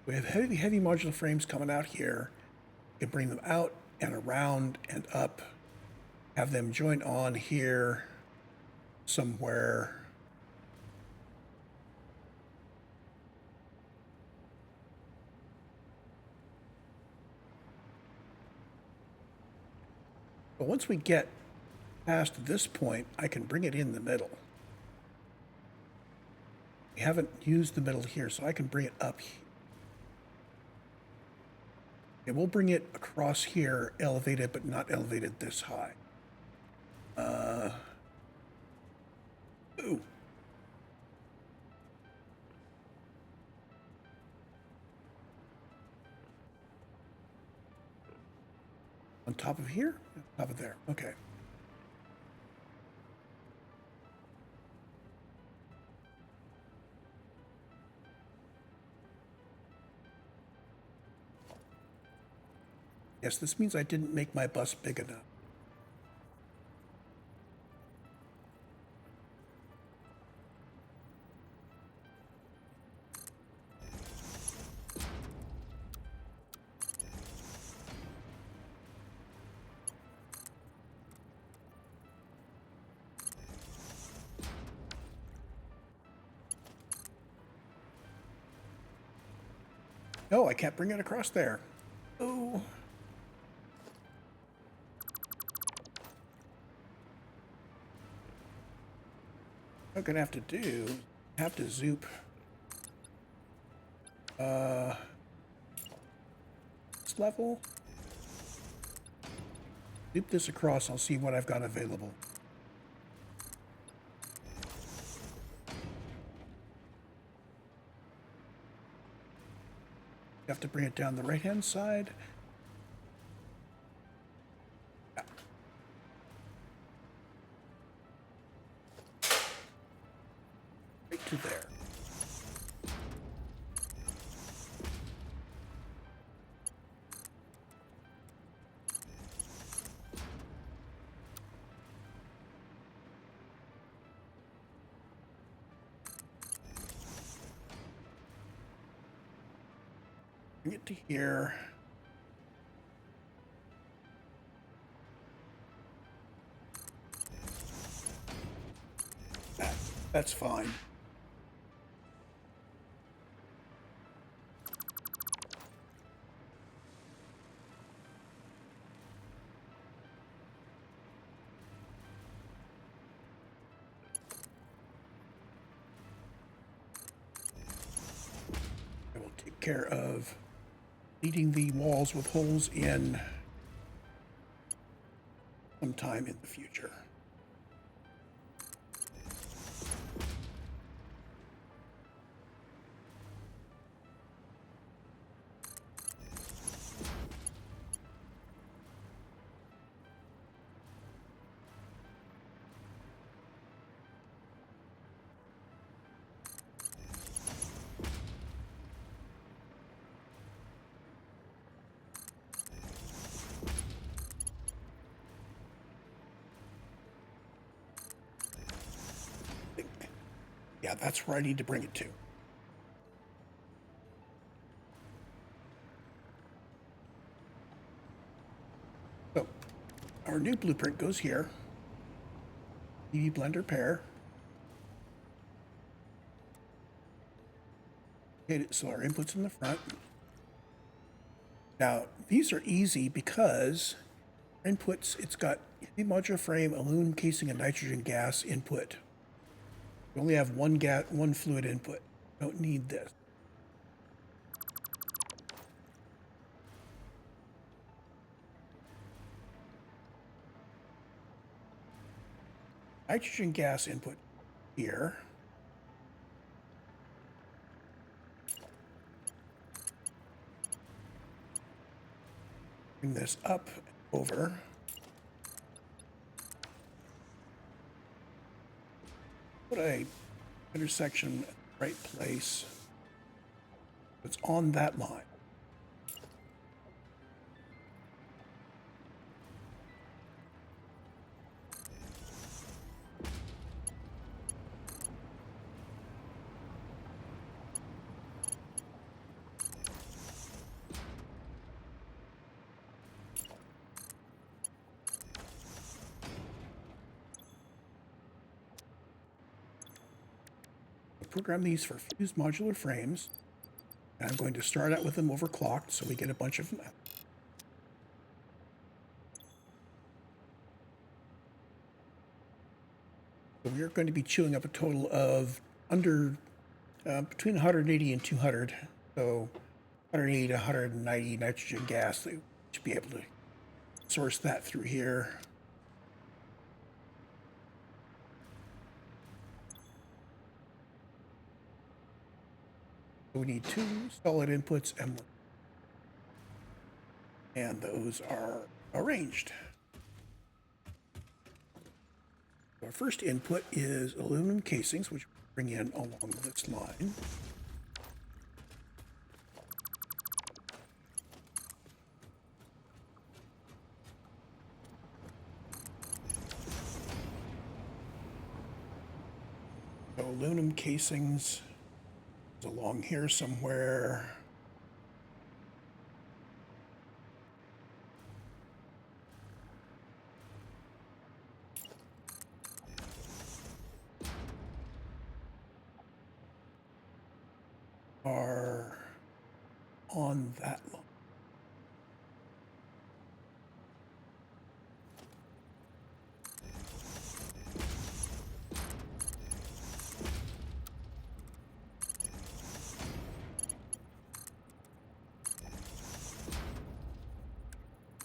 We have heavy modular frames coming out here. You can bring them out and around and up, have them join on here somewhere. But once we get past this point, I can bring it in the middle. We haven't used the middle here, so I can bring it up here. And we'll bring it across here, elevated, but not elevated this high. Ooh. On top of here? On top of there. Okay. Yes, this means I didn't make my bus big enough. No, I can't bring it across there. Oh. What I'm gonna have to do, have to zoop this level. Zoop this across, I'll see what I've got available. You have to bring it down the right-hand side. Yeah. Right to there. Bring it to here. Back. That's fine. I will take care of leading the walls with holes in sometime in the future. Yeah, that's where I need to bring it to. So our new blueprint goes here. UV blender pair. Okay, so our input's in the front. Now, these are easy because inputs, it's got heavy modular frame, aluminum casing, and nitrogen gas input. We only have one fluid input. Don't need this. Nitrogen gas input here. Bring this up and over. Put a intersection in the right place. It's on that line. Program these for fused modular frames. And I'm going to start out with them overclocked so we get a bunch of them out. So we're going to be chewing up a total of between 180 and 200. So 180 to 190 nitrogen gas. They should be able to source that through here. We need 2 solid inputs and those are arranged. Our first input is aluminum casings, which we bring in along this line. So aluminum casings along here somewhere. Are on that line.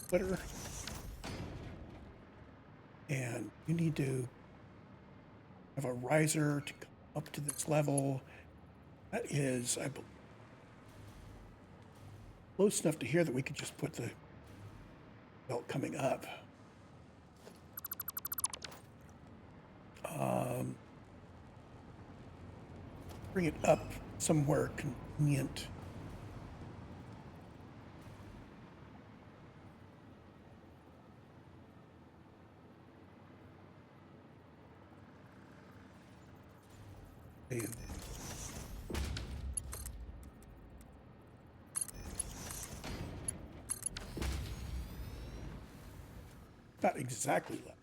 Splitter. And you need to have a riser to come up to this level. That is, I believe, close enough to here that we could just put the belt coming up. Bring it up somewhere convenient. Not exactly left.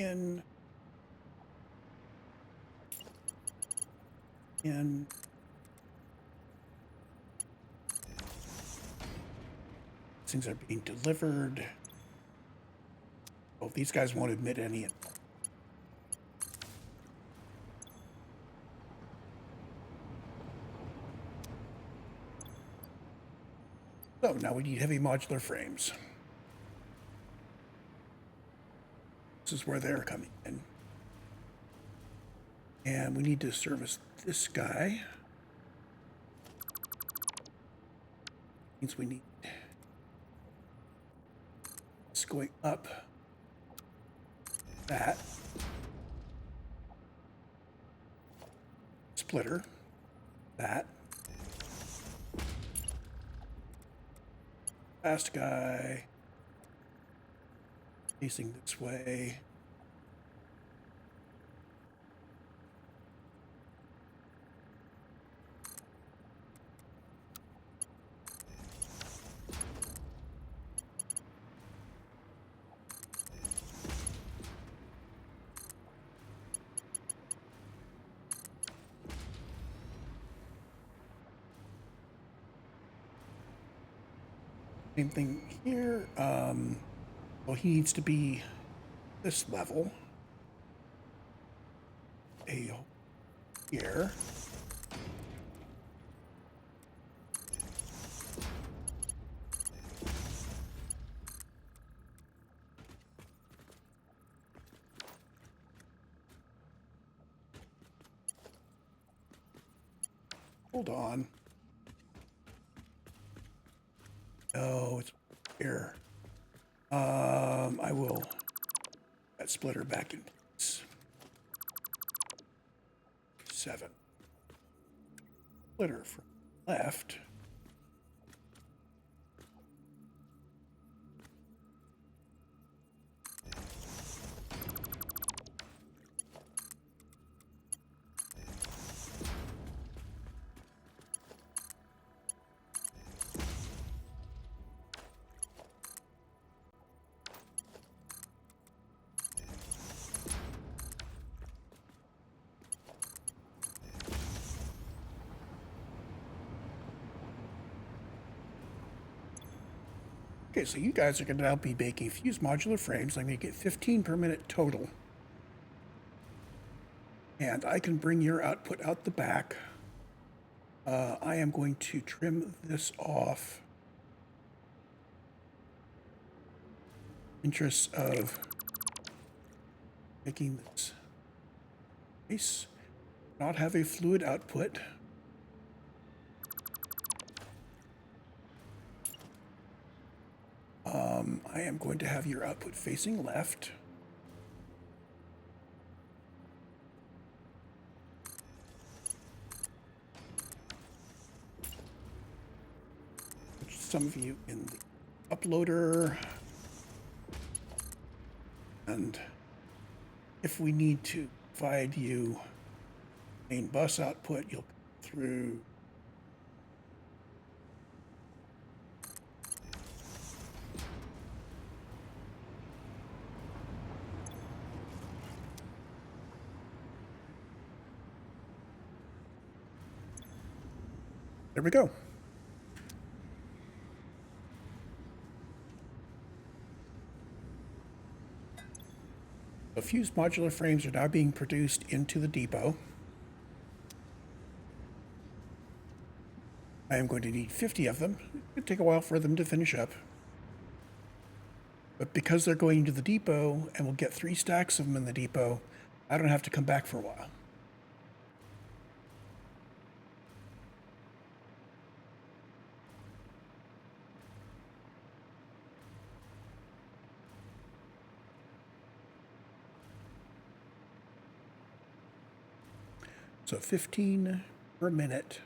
in. Things are being delivered. Oh, these guys won't admit any. So now we need heavy modular frames. This is where they're coming in. And we need to service this guy. Means we need it's going up that splitter, that last guy facing this way. Same thing here. Well, he needs to be this level. Here. Hold on. Oh, it's here. I will that splitter back in place. 7. Splitter from left. Okay, so you guys are going to now be making fused modular frames. I'm going to get 15 per minute total. And I can bring your output out the back. I am going to trim this off. Interests of making this nice, not have a fluid output. I am going to have your output facing left. Put some of you in the uploader. And if we need to provide you main bus output, you'll come through. There we go. The fused modular frames are now being produced into the depot. I am going to need 50 of them. It'll take a while for them to finish up. But because they're going to the depot and we'll get 3 stacks of them in the depot, I don't have to come back for a while. So 15 per minute,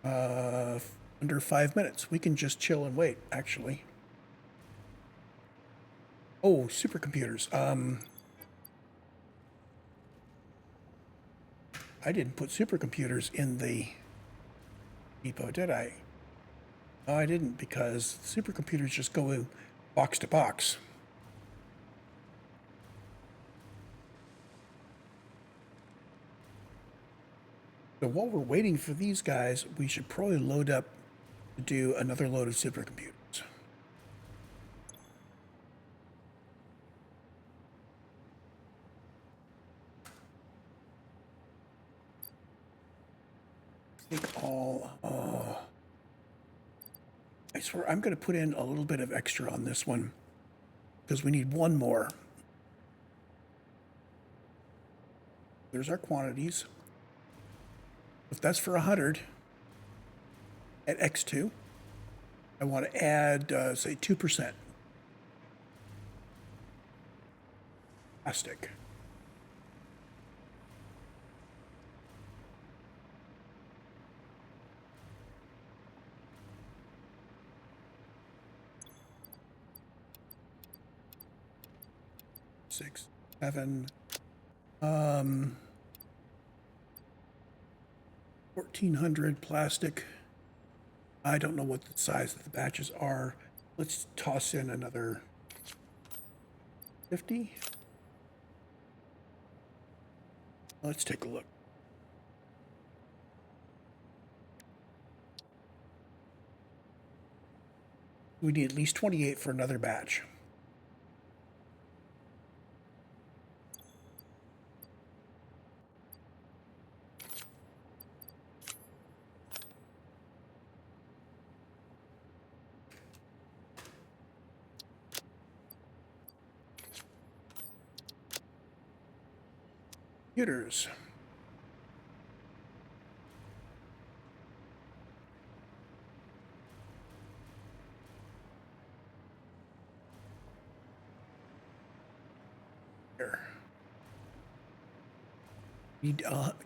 under 5 minutes. We can just chill and wait, actually. Oh, supercomputers. I didn't put supercomputers in the depot, did I? No, I didn't, because supercomputers just go box to box. So while we're waiting for these guys, we should probably load up to do another load of supercomputers. I think I swear I'm going to put in a little bit of extra on this one because we need one more. There's our quantities. If that's for 100 at X2, I want to add, say, 2% plastic. Six, 7, 1,400 plastic. I don't know what the size of the batches are. Let's toss in another 50. Let's take a look. We need at least 28 for another batch. Computers. Here. Need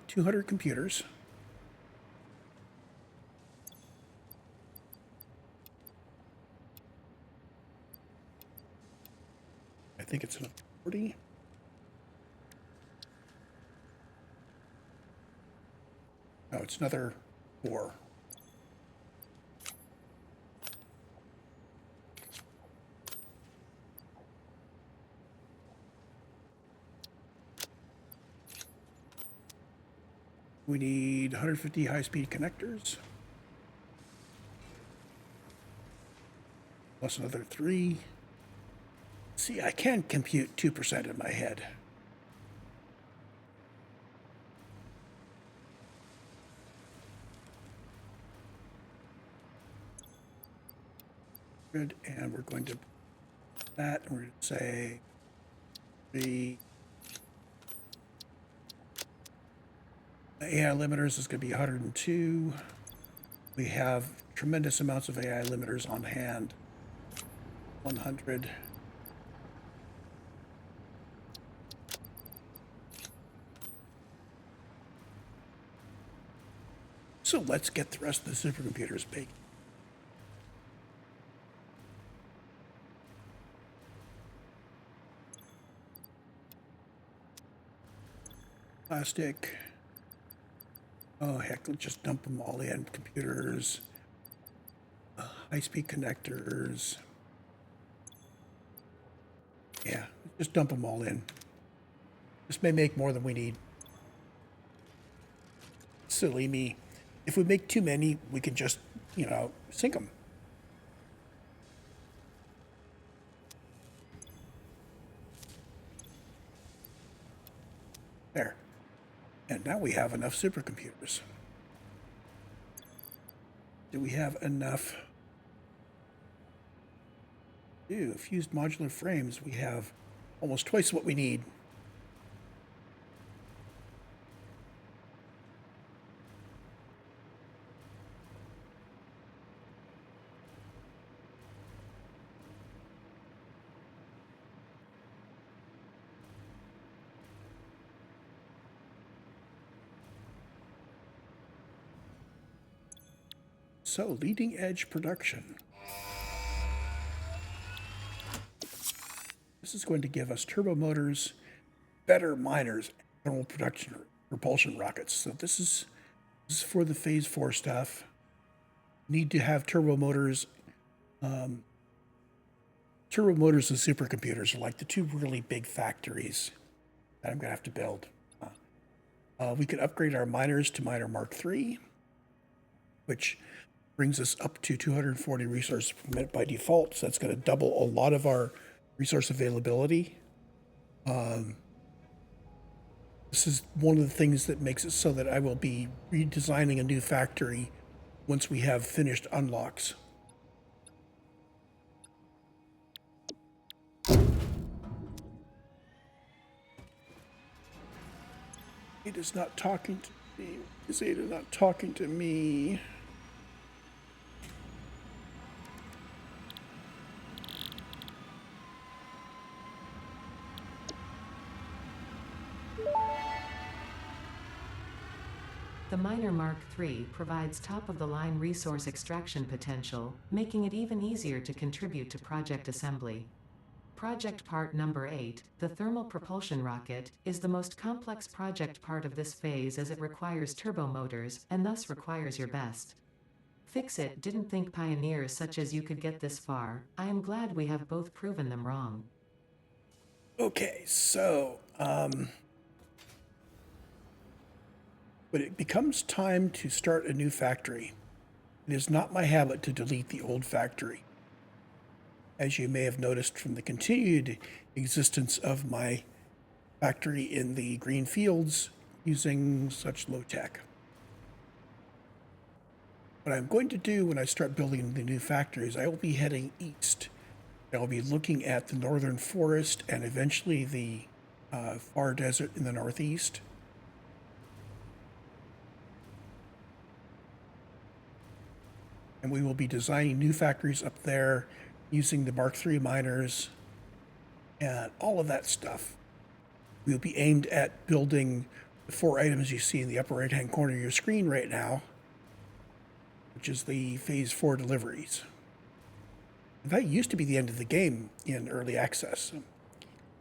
200 computers. I think it's an 40. No, it's another 4. We need 150 high-speed connectors. Plus another 3. See, I can compute 2% in my head. Good, and we're going to that, and we're going to say the AI limiters is going to be 102. We have tremendous amounts of AI limiters on hand. 100. So let's get the rest of the supercomputers baked. Plastic. Oh, heck, let's just dump them all in. Computers, high-speed connectors. Yeah, just dump them all in. This may make more than we need. Silly me. If we make too many, we can just, sink them. There. And now we have enough supercomputers. Do we have enough? Fused modular frames. We have almost twice what we need. So, leading edge production. This is going to give us turbo motors, better miners, thermal production propulsion rockets. So this is for the phase 4 stuff. Need to have turbo motors. Turbo motors and supercomputers are like the two really big factories that I'm going to have to build. We could upgrade our miners to miner Mark III, which brings us up to 240 resources per minute by default. So that's going to double a lot of our resource availability. This is one of the things that makes it so that I will be redesigning a new factory once we have finished unlocks. It is not talking to me. Is Ada not talking to me? The Miner Mark III provides top-of-the-line resource extraction potential, making it even easier to contribute to project assembly. Project part number 8, the thermal propulsion rocket, is the most complex project part of this phase as it requires turbo motors, and thus requires your best. Fix-It didn't think pioneers such as you could get this far. I am glad we have both proven them wrong. Okay, so, when it becomes time to start a new factory, it is not my habit to delete the old factory. As you may have noticed from the continued existence of my factory in the green fields using such low tech. What I'm going to do when I start building the new factories, I will be heading east. I'll be looking at the northern forest and eventually the far desert in the northeast. And we will be designing new factories up there using the Mark III miners and all of that stuff. We'll be aimed at building the 4 items you see in the upper right-hand corner of your screen right now, which is the Phase 4 deliveries. That used to be the end of the game in early access.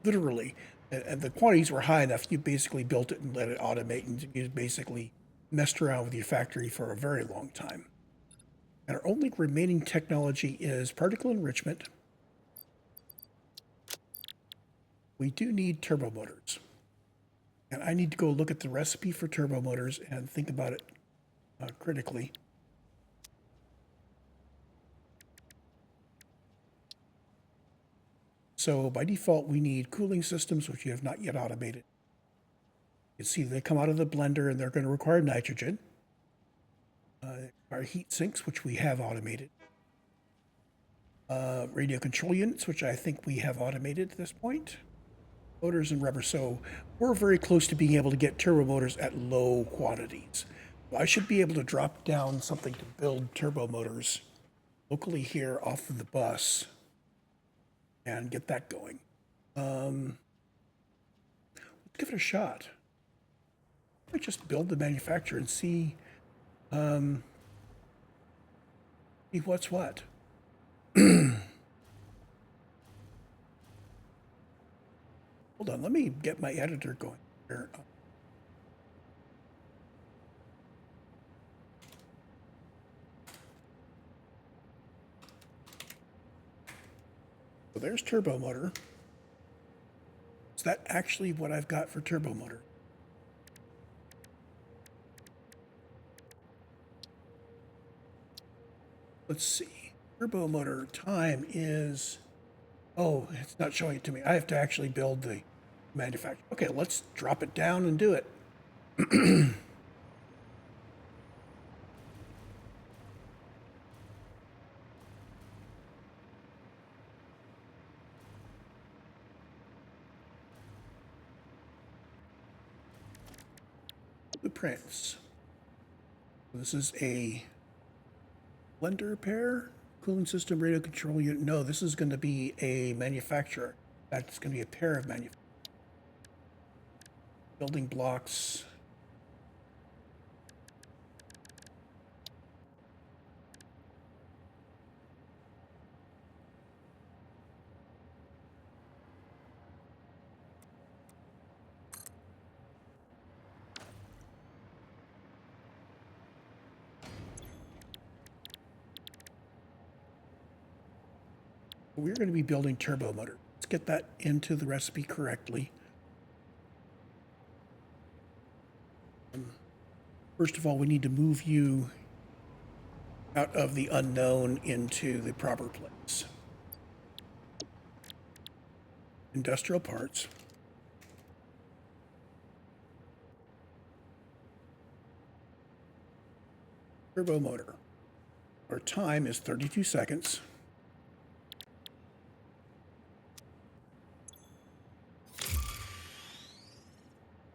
Literally. And the quantities were high enough, you basically built it and let it automate, and you basically messed around with your factory for a very long time. And our only remaining technology is particle enrichment. We do need turbo motors. And I need to go look at the recipe for turbo motors and think about it critically. So by default, we need cooling systems, which you have not yet automated. You can see they come out of the blender and they're going to require nitrogen. Our heat sinks, which we have automated. Radio control units, which I think we have automated at this point. Motors and rubber. So we're very close to being able to get turbo motors at low quantities. So I should be able to drop down something to build turbo motors locally here off of the bus and get that going. Let's give it a shot. I just build the manufacturer and see what's what. Hold on, let me get my editor going here. So there's turbo motor. Is that actually what I've got for turbo motor? Let's see. Turbo motor time is... Oh, it's not showing it to me. I have to actually build the manufacturer. Okay, let's drop it down and do it. Blueprints. This is a blender pair, cooling system, radio control unit. No, this is going to be a manufacturer. That's going to be a pair of manufacturers. Building blocks. We're going to be building turbo motor. Let's get that into the recipe correctly. First of all, we need to move you out of the unknown into the proper place. Industrial parts. Turbo motor. Our time is 32 seconds.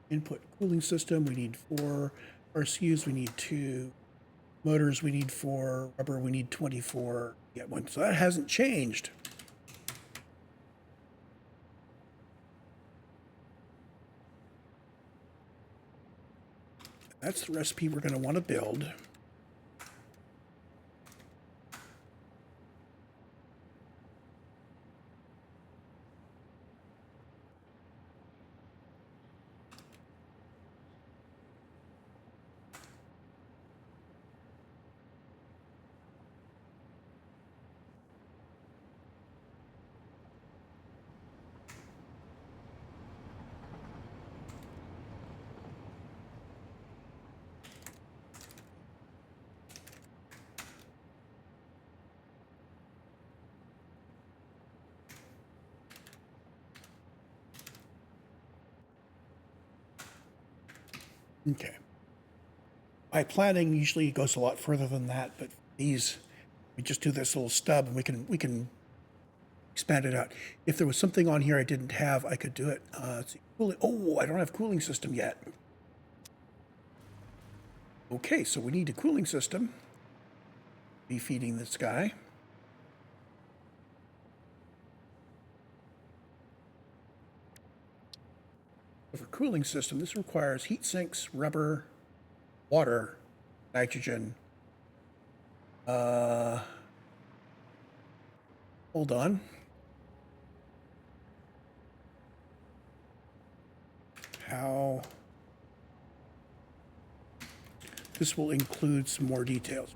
Input cooling system, we need 4 RCUs, we need 2 motors, we need 4 rubber, we need 24. Get one. So that hasn't changed. That's the recipe we're going to want to build. Okay. My planning usually goes a lot further than that, but these, we just do this little stub and we can expand it out. If there was something on here I didn't have, I could do it. Let's see, cooling. Oh, I don't have cooling system yet. Okay, so we need a cooling system. Be feeding this guy. For cooling system, this requires heat sinks, rubber, water, nitrogen. Hold on. How this will include some more details.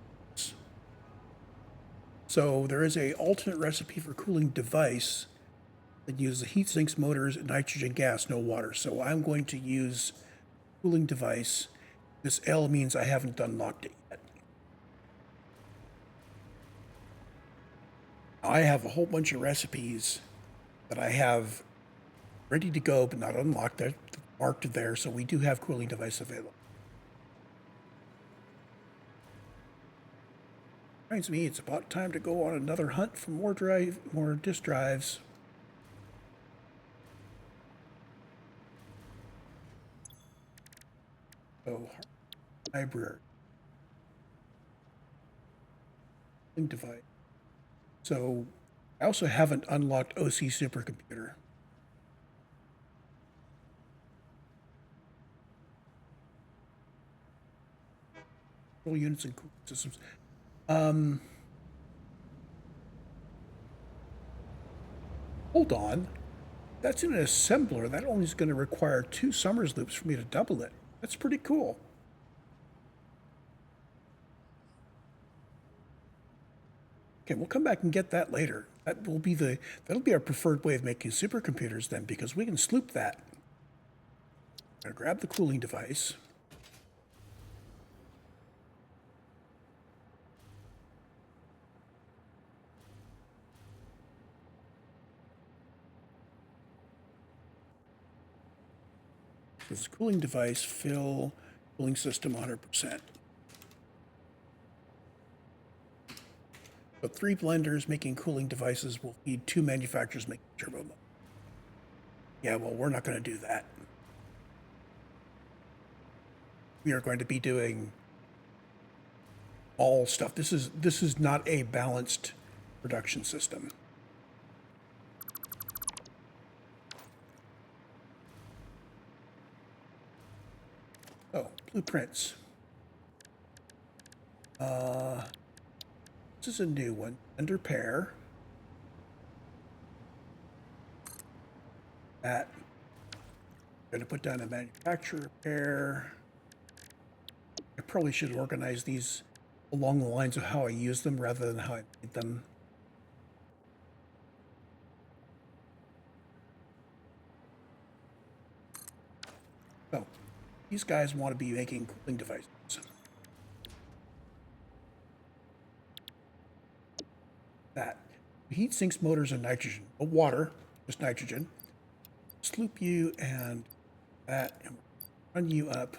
So there is a alternate recipe for cooling device that uses heat sinks, motors, nitrogen gas, no water. So I'm going to use cooling device. This L means I haven't unlocked it yet. I have a whole bunch of recipes that I have ready to go, but not unlocked. They're marked there, so we do have cooling device available. Reminds me, it's about time to go on another hunt for more disk drives. So, library. Device. So, I also haven't unlocked OC supercomputer. Control units and cooling systems. Hold on. That's in an assembler. That only is going to require 2 Summers loops for me to double it. That's pretty cool. Okay, we'll come back and get that later. That'll be our preferred way of making supercomputers then, because we can sloop that. I'm going to grab the cooling device. This cooling device, fill cooling system 100%. So 3 blenders making cooling devices will feed 2 manufacturers making turbo motors. Yeah, well, we're not going to do that. We are going to be doing all stuff. This is not a balanced production system. Oh, blueprints. This is a new one. Under pair. That. I'm going to put down a manufacturer pair. I probably should organize these along the lines of how I use them rather than how I made them. So, these guys want to be making cooling devices. That heat sinks motors and nitrogen, no water, just nitrogen. Sloop you and that, and run you up.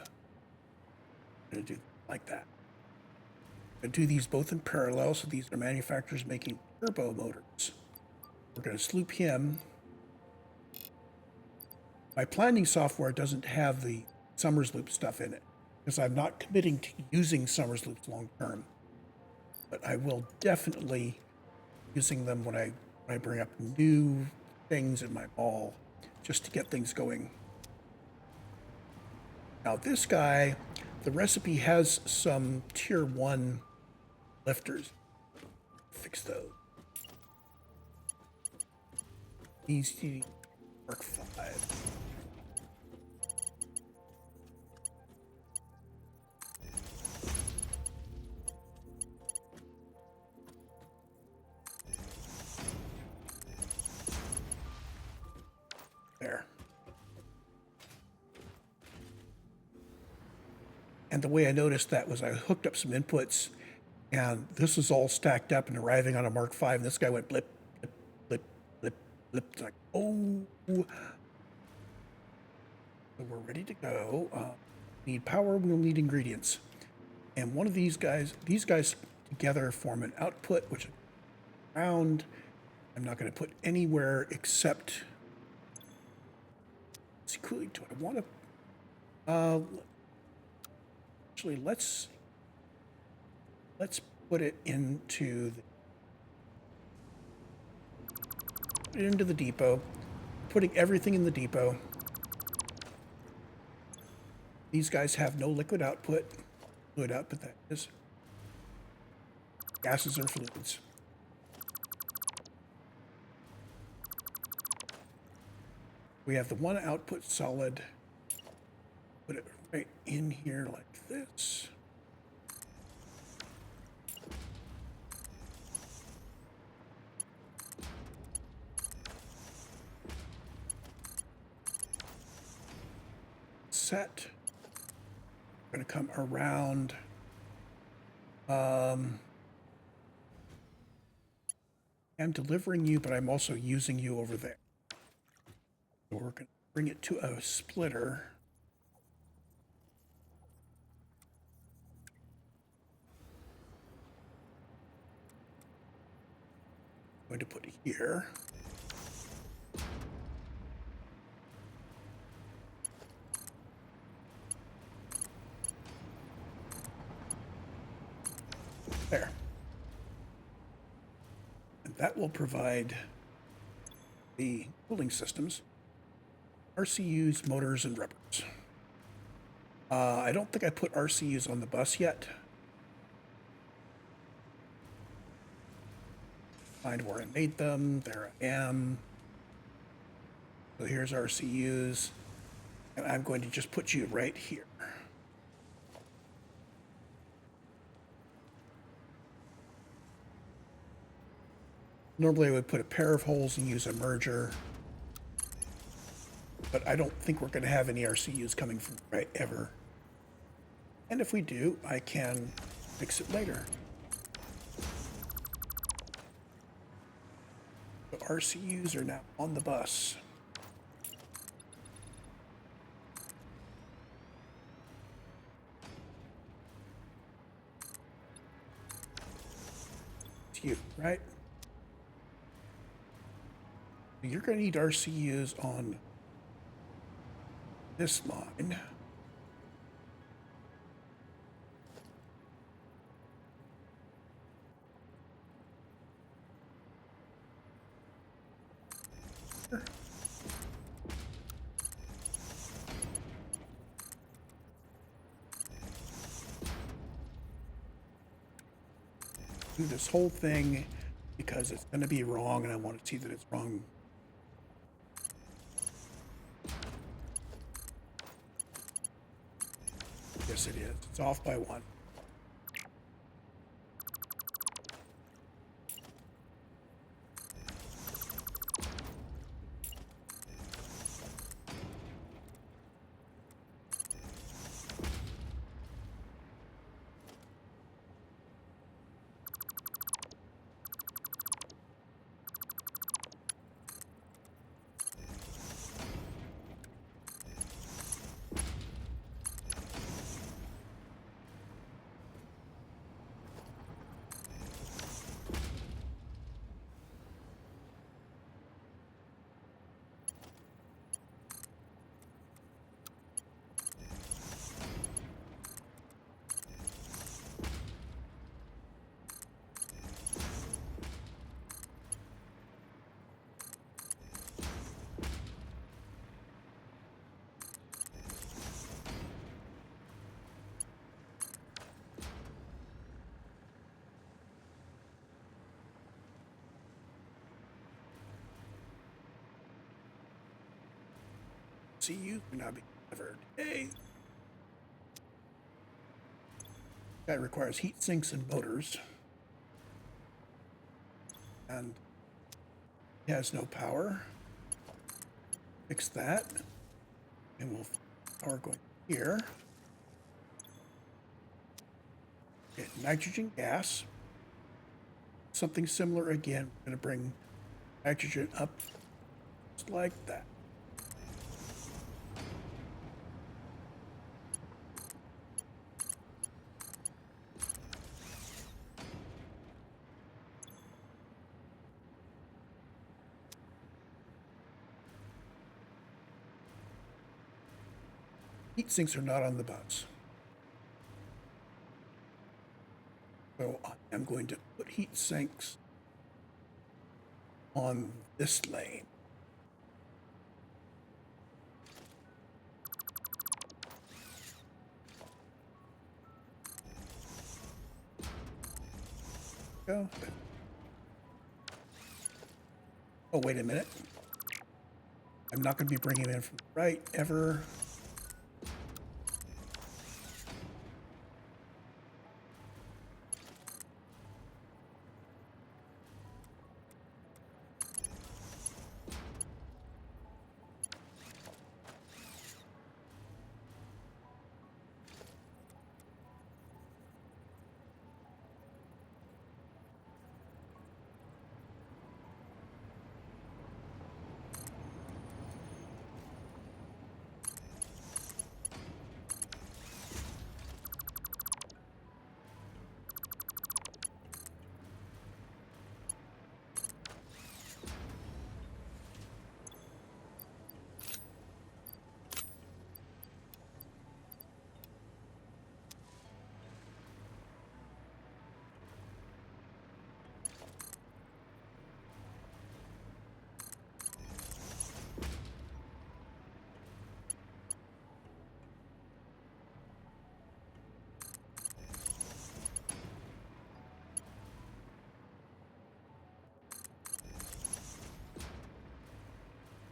I'm going to do like that. I'm going to do these both in parallel, so these are manufacturers making turbo motors. We're going to sloop him. My planning software doesn't have the Summers Loop stuff in it, because I'm not committing to using Summers Loops long term. But I will definitely using them when I bring up new things in my ball, just to get things going. Now this guy, the recipe has some tier 1 lifters. Fix those. These need work 5. There. And the way I noticed that was I hooked up some inputs, and this is all stacked up and arriving on a Mark V, and this guy went blip, blip, blip, blip, blip. It's like, oh. So we're ready to go. Need power, we'll need ingredients. And one of these guys together form an output, which is round. I'm not going to put anywhere except, let's see, cooling to it. I want to, actually, let's put it into the depot. Putting everything in the depot. These guys have no liquid output. Fluid output, that is. Gases are fluids. We have the one output solid. Put it right in here like this. Set. We're going to come around. I'm delivering you, but I'm also using you over there. So we're going to bring it to a splitter. I'm going to put it here. There. And that will provide the cooling systems, RCUs, motors, and rubbers. I don't think I put RCUs on the bus yet. Find where I made them. There I am. So here's RCUs. And I'm going to just put you right here. Normally I would put a pair of holes and use a merger, but I don't think we're going to have any RCUs coming from right ever. And if we do, I can fix it later. The RCUs are now on the bus. It's you, right? You're going to need RCUs on this line. Do this whole thing because it's going to be wrong, and I want to see that it's wrong. Yes, it is. It's off by 1. CU cannot be delivered. Hey. That requires heat sinks and motors. And it has no power. Fix that. And we'll power going here. Get nitrogen gas. Something similar again. We're going to bring nitrogen up just like that. Heat sinks are not on the bus. So I'm going to put heat sinks on this lane. Go. Oh, wait a minute. I'm not going to be bringing them in from the right ever.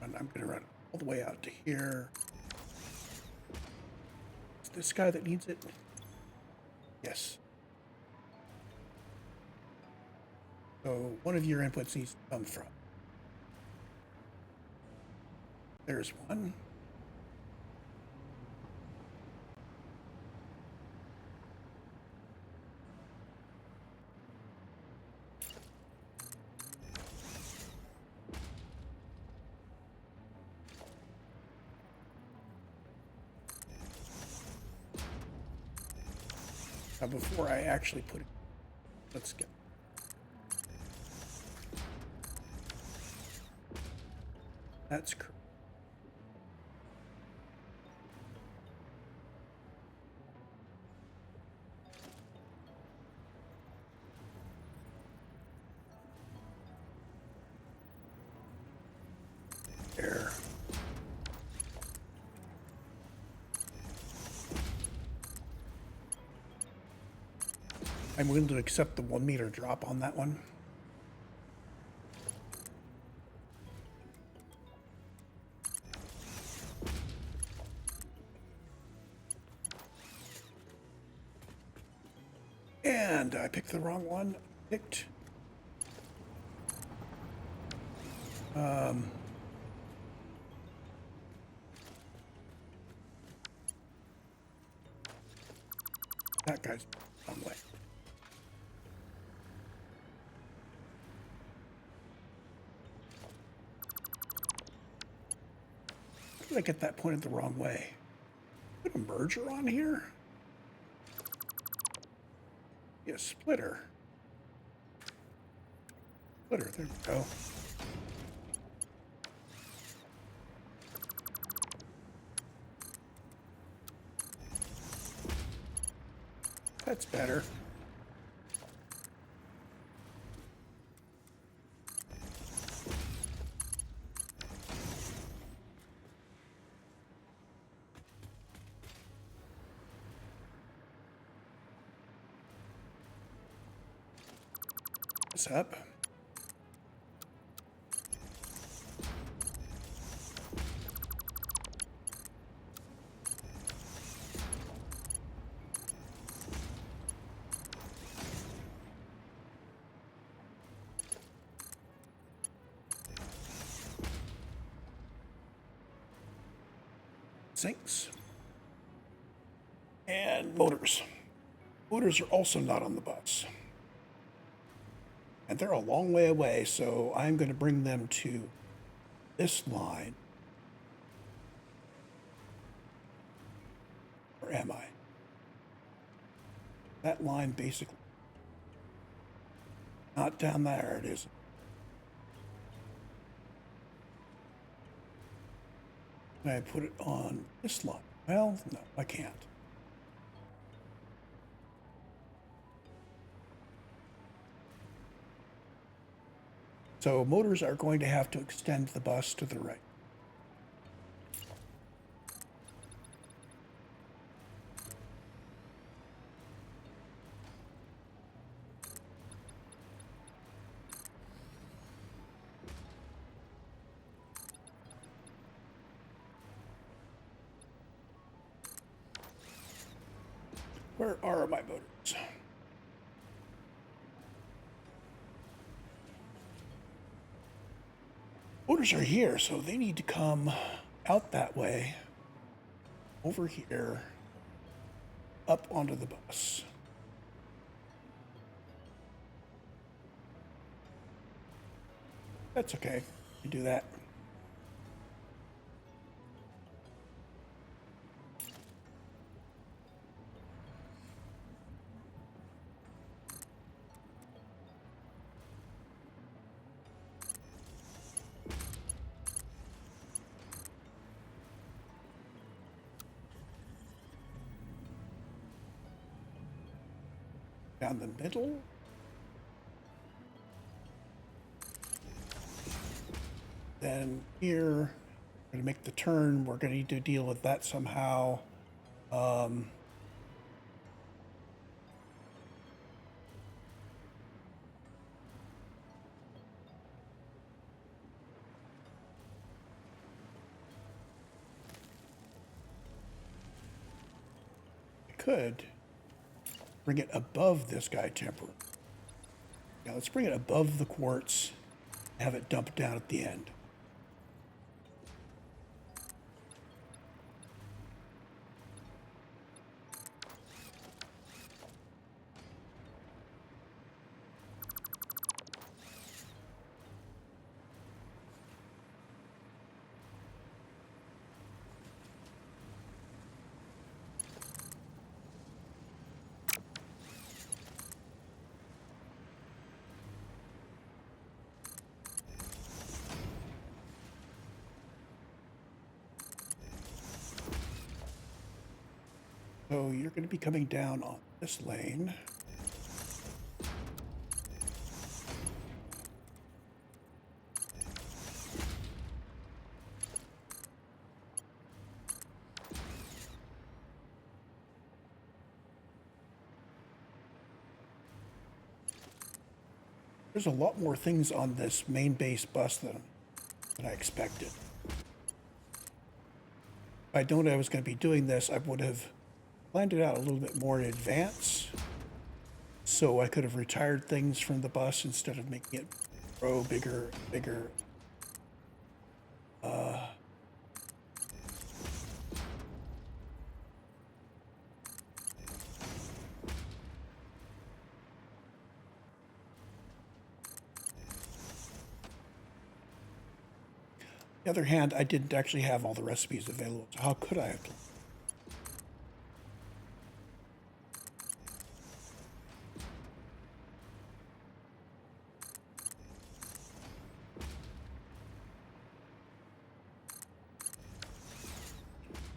And I'm going to run all the way out to here. Is this guy that needs it? Yes. So one of your inputs needs to come from. There's one. Now before I actually put it, let's get. That's correct. There. I'm willing to accept the 1 meter drop on that one. And I picked the wrong one. Picked. That guy's wrong way. How did I get that pointed the wrong way? Put a merger on here? Yeah, splitter. Splitter, there we go. That's better. This up. sinks. And motors. Motors are also not on the bus. And they're a long way away, so I'm going to bring them to this line. Or am I? That line basically. Not down there, it is. Can I put it on this line? Well, no, I can't. So motors are going to have to extend the bus to the right. Where are my motors? Motors are here, so they need to come out that way, over here, up onto the bus. That's okay. You do that. Down the middle. Then here, we're going to make the turn. We're going to need to deal with that somehow. I could bring it above this guy temporarily. Now let's bring it above the quartz and have it dump down at the end. So you're going to be coming down on this lane. There's a lot more things on this main base bus than I expected. If I'd known I was going to be doing this, I would have planned it out a little bit more in advance, so I could have retired things from the bus instead of making it grow bigger and bigger. On the other hand, I didn't actually have all the recipes available, so how could I have?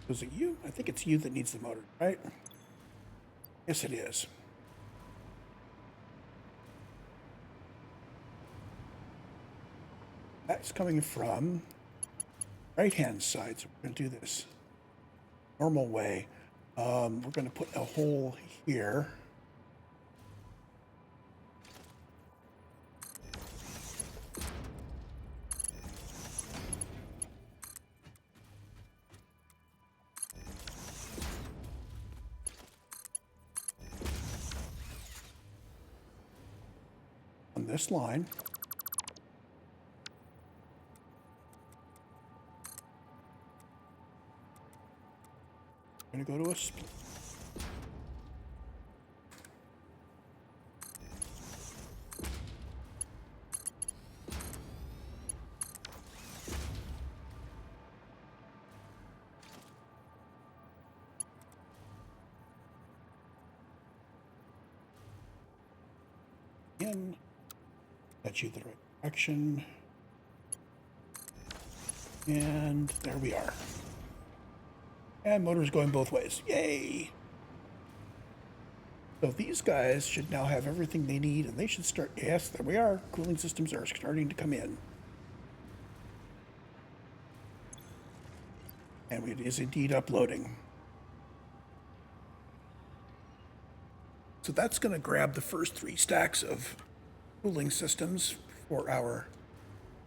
Was it you? I think it's you that needs the motor, right? Yes, it is. That's coming from right-hand side, so we're going to do this normal way. We're going to put a hole here. On this line. We're going to go to a split. In, that's you the right direction. And there we are. And motor's going both ways. Yay! So these guys should now have everything they need, and they should start. Yes, there we are. Cooling systems are starting to come in. And it is indeed uploading. So that's going to grab the first 3 stacks of cooling systems for our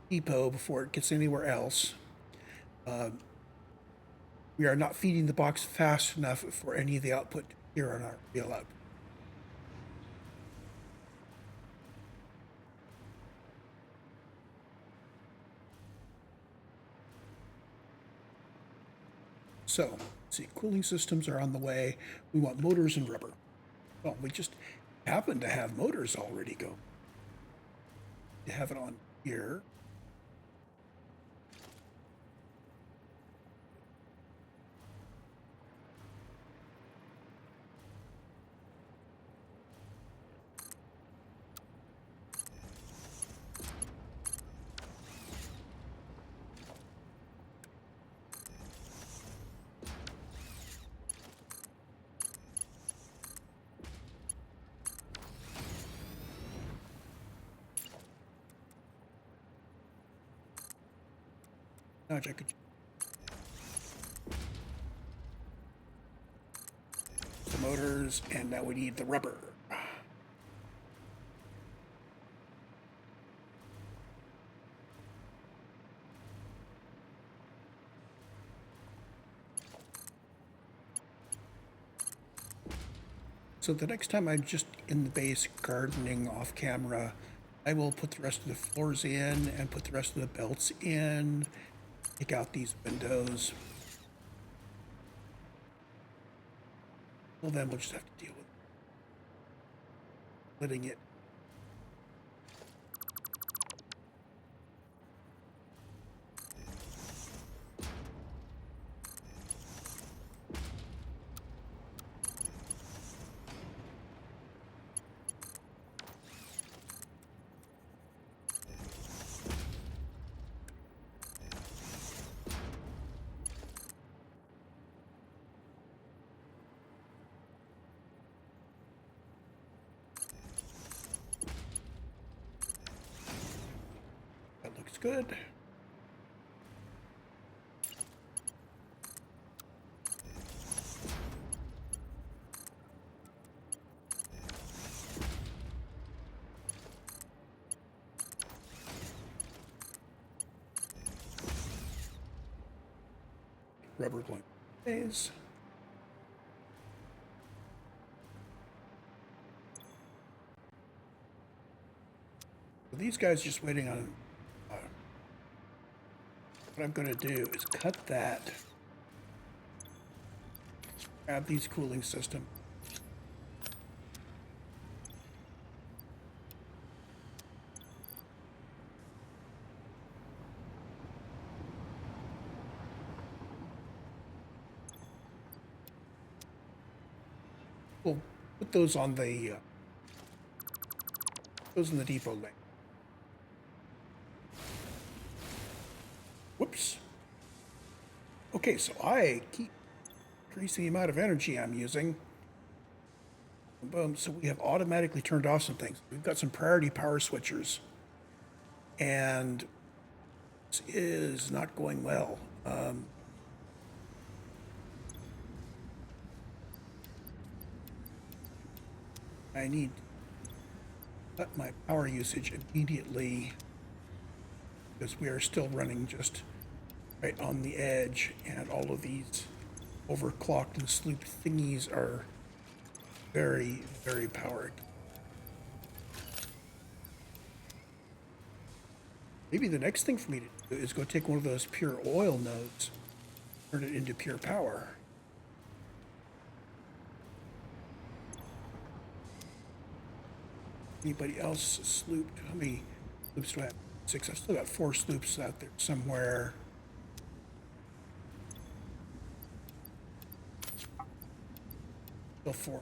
depot before it gets anywhere else. We are not feeding the box fast enough for any of the output here on our real output. So, let's see, cooling systems are on the way. We want motors and rubber. Well, we just happen to have motors already go. You have it on here. Now check it. The motors, and now we need the rubber. So the next time I'm just in the base gardening off camera, I will put the rest of the floors in and put the rest of the belts in, take out these windows. Well, then we'll just have to deal with letting it. That looks good. Rubber blank phase. So these guys just waiting on. What I'm going to do is cut that. Grab these cooling systems. We'll put those on the those in the depot lane. Whoops. Okay, so I keep increasing the amount of energy I'm using. Boom. So we have automatically turned off some things. We've got some priority power switchers, and this is not going well. I need to cut my power usage immediately because we are still running just right on the edge, and all of these overclocked and slooped thingies are very, very powered. Maybe the next thing for me to do is go take one of those pure oil nodes, turn it into pure power. Anybody else slooped? How many sloops do I have? 6. I've still got 4 sloops out there somewhere. Still 4.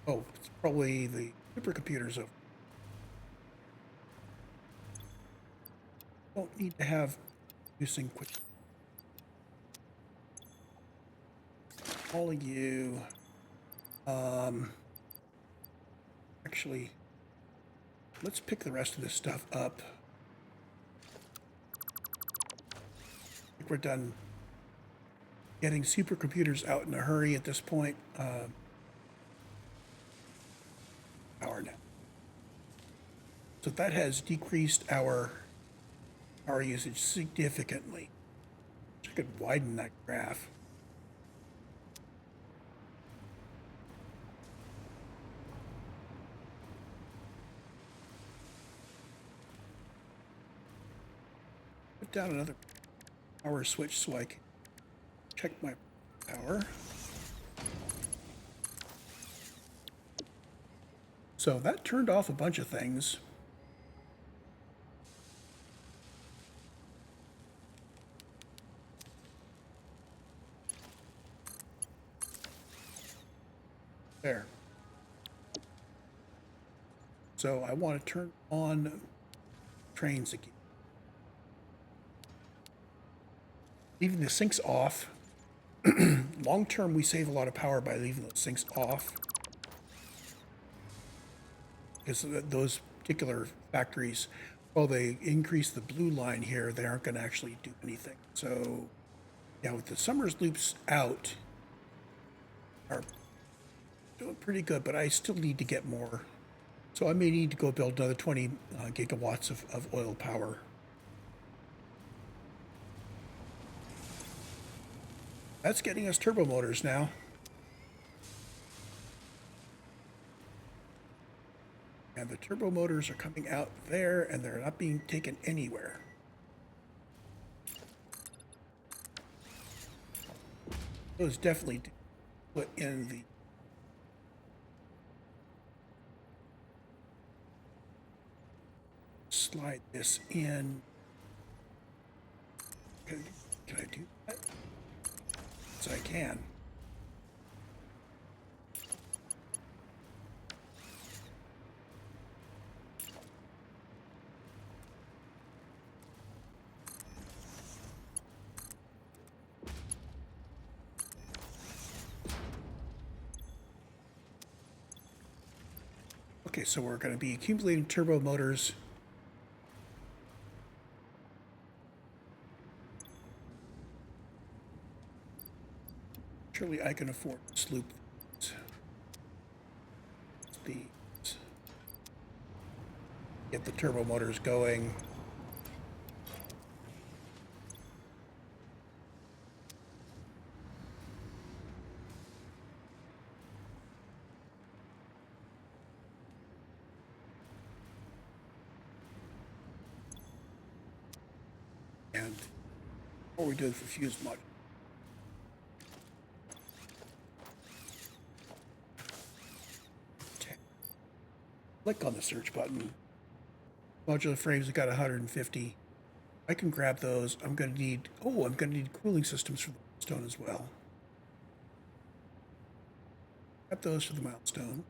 Oh, it's probably the supercomputers of. Don't need to have using quick. All of you. Actually, let's pick the rest of this stuff up. I think we're done getting supercomputers out in a hurry at this point. Power now. So that has decreased our power usage significantly. I could widen that graph. Put down another power switch so I can check my power. So that turned off a bunch of things. There. So I want to turn on trains again. Leaving the sinks off. Long term, we save a lot of power by leaving the sinks off. Because those particular factories, while they increase the blue line here, they aren't going to actually do anything. So, yeah, with the Summers loops out, are doing pretty good, but I still need to get more. So I may need to go build another 20 gigawatts of oil power. That's getting us turbo motors now. And the turbo motors are coming out there, and they're not being taken anywhere. Those definitely put in the slide this in. Can I do that? Yes, I can. Okay, so we're going to be accumulating turbo motors. Surely I can afford to sloop these. Get the turbo motors going. And what we're doing for Fused Modular. Click on the search button. Modular frames have got 150. I can grab those. I'm going to need cooling systems for the milestone as well. Grab those for the milestone.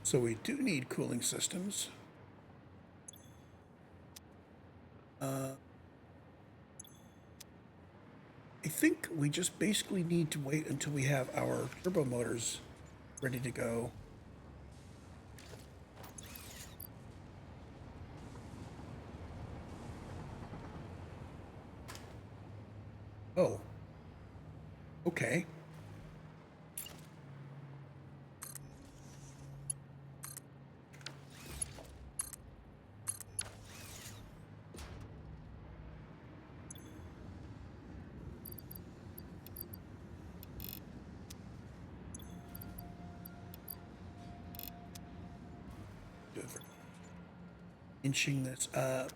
So we do need cooling systems. I think we just basically need to wait until we have our turbo motors ready to go. Oh. Okay. Inching this up.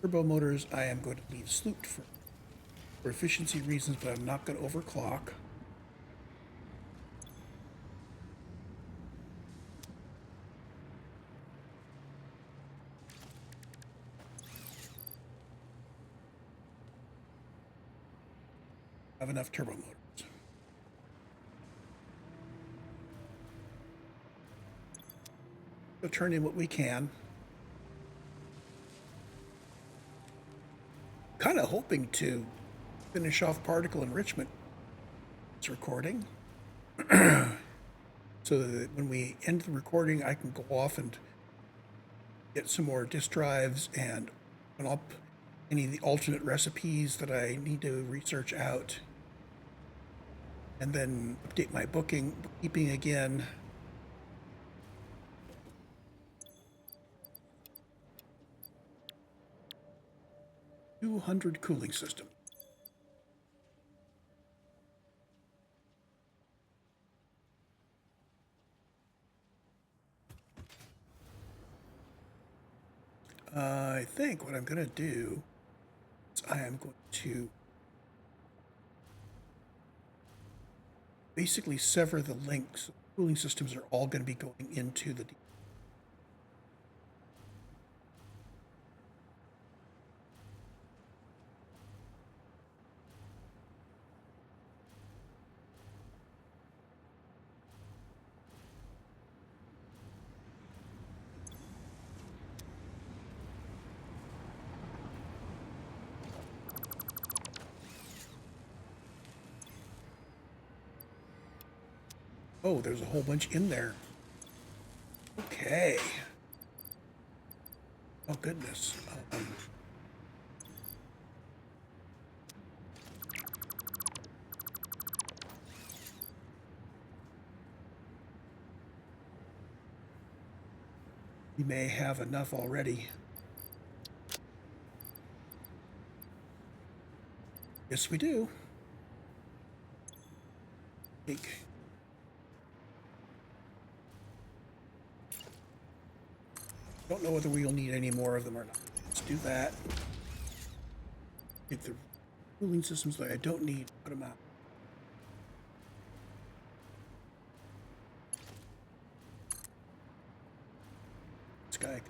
Turbo motors, I am going to leave slooped for efficiency reasons, but I'm not going to overclock. Have enough turbo motors. We'll turn in what we can. Kind of hoping to finish off particle enrichment this recording. So that when we end the recording, I can go off and get some more disk drives and open up any of the alternate recipes that I need to research out. And then update my bookkeeping again. $200 cooling system. I think what I'm going to do is I am going to basically sever the links. Cooling systems are all going to be going into the Oh, there's a whole bunch in there. Okay. Oh, goodness. We may have enough already. Yes, we do. Take. Don't know whether we'll need any more of them or not. Let's do that. Take the cooling systems that I don't need, put them out. This guy.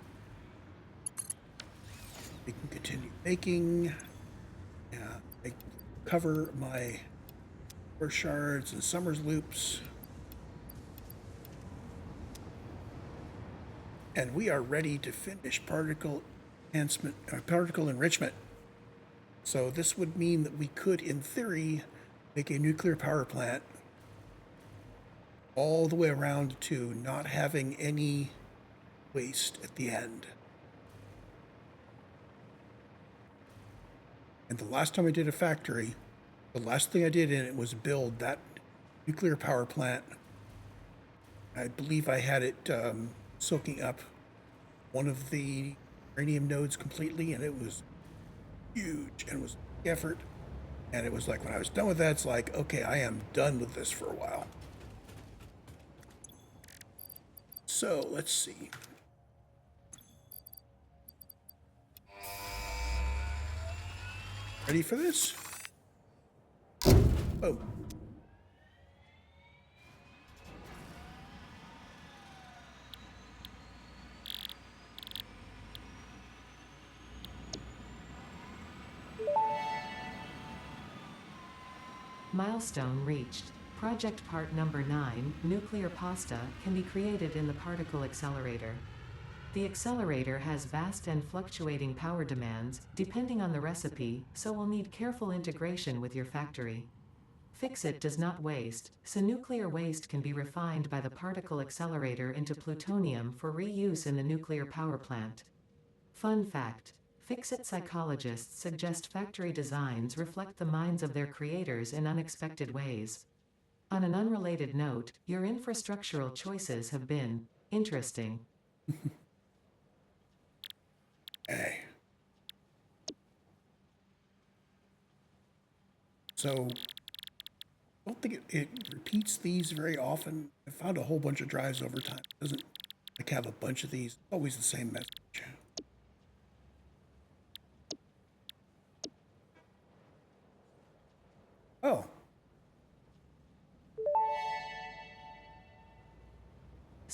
We can continue baking. Yeah, I cover my first shards and Summers loops. And we are ready to finish particle enrichment. So this would mean that we could, in theory, make a nuclear power plant all the way around to not having any waste at the end. And the last time I did a factory, the last thing I did in it was build that nuclear power plant. I believe I had it soaking up one of the uranium nodes completely, and it was huge and was effort. And it was like, when I was done with that, it's like, okay, I am done with this for a while. So let's see. Ready for this? Oh. Milestone reached. Project part number 9, nuclear pasta, can be created in the particle accelerator. The accelerator has vast and fluctuating power demands, depending on the recipe, so will need careful integration with your factory. Fix-It does not waste, so nuclear waste can be refined by the particle accelerator into plutonium for reuse in the nuclear power plant. Fun fact: Fix-It psychologists suggest factory designs reflect the minds of their creators in unexpected ways. On an unrelated note, your infrastructural choices have been interesting. Okay. So, I don't think it repeats these very often. I found a whole bunch of drives over time. It doesn't like have a bunch of these. Always the same message.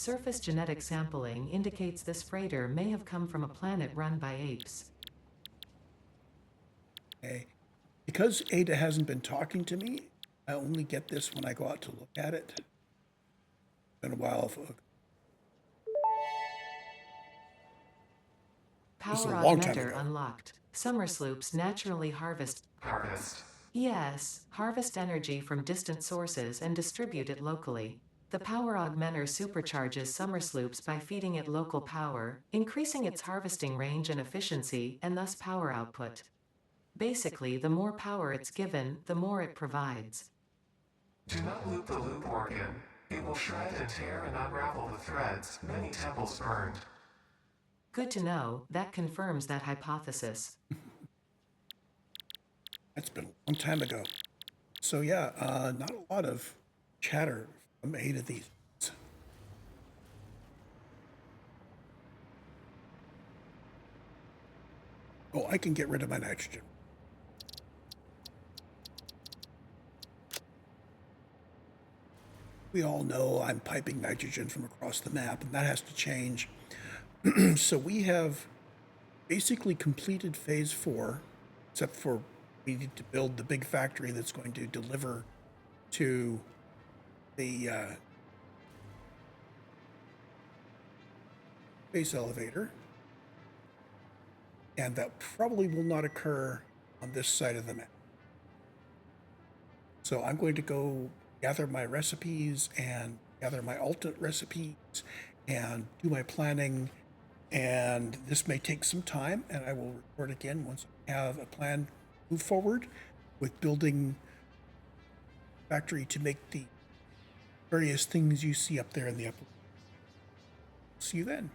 Surface genetic sampling indicates this freighter may have come from a planet run by apes. Okay. Because Ada hasn't been talking to me, I only get this when I go out to look at it. It's been a while. This is Power a long time augmenter ago. unlocked. Summer sloops naturally harvest. Yes, harvest energy from distant sources and distribute it locally. The power augmenter supercharges summer sloops by feeding it local power, increasing its harvesting range and efficiency, and thus power output. Basically, the more power it's given, the more it provides. Do not loop the loop organ. It will shred and tear and unravel the threads, many temples burned. Good to know, that confirms that hypothesis. That's been a long time ago. So yeah, not a lot of chatter from Ada these days. Oh, I can get rid of my nitrogen. We all know I'm piping nitrogen from across the map, and that has to change. So we have basically completed phase 4, except for we need to build the big factory that's going to deliver to the space elevator. And that probably will not occur on this side of the map. So I'm going to go gather my recipes and gather my alternate recipes and do my planning. And this may take some time, and I will report again once I have a plan move forward with building factory to make the various things you see up there in the upper. See you then.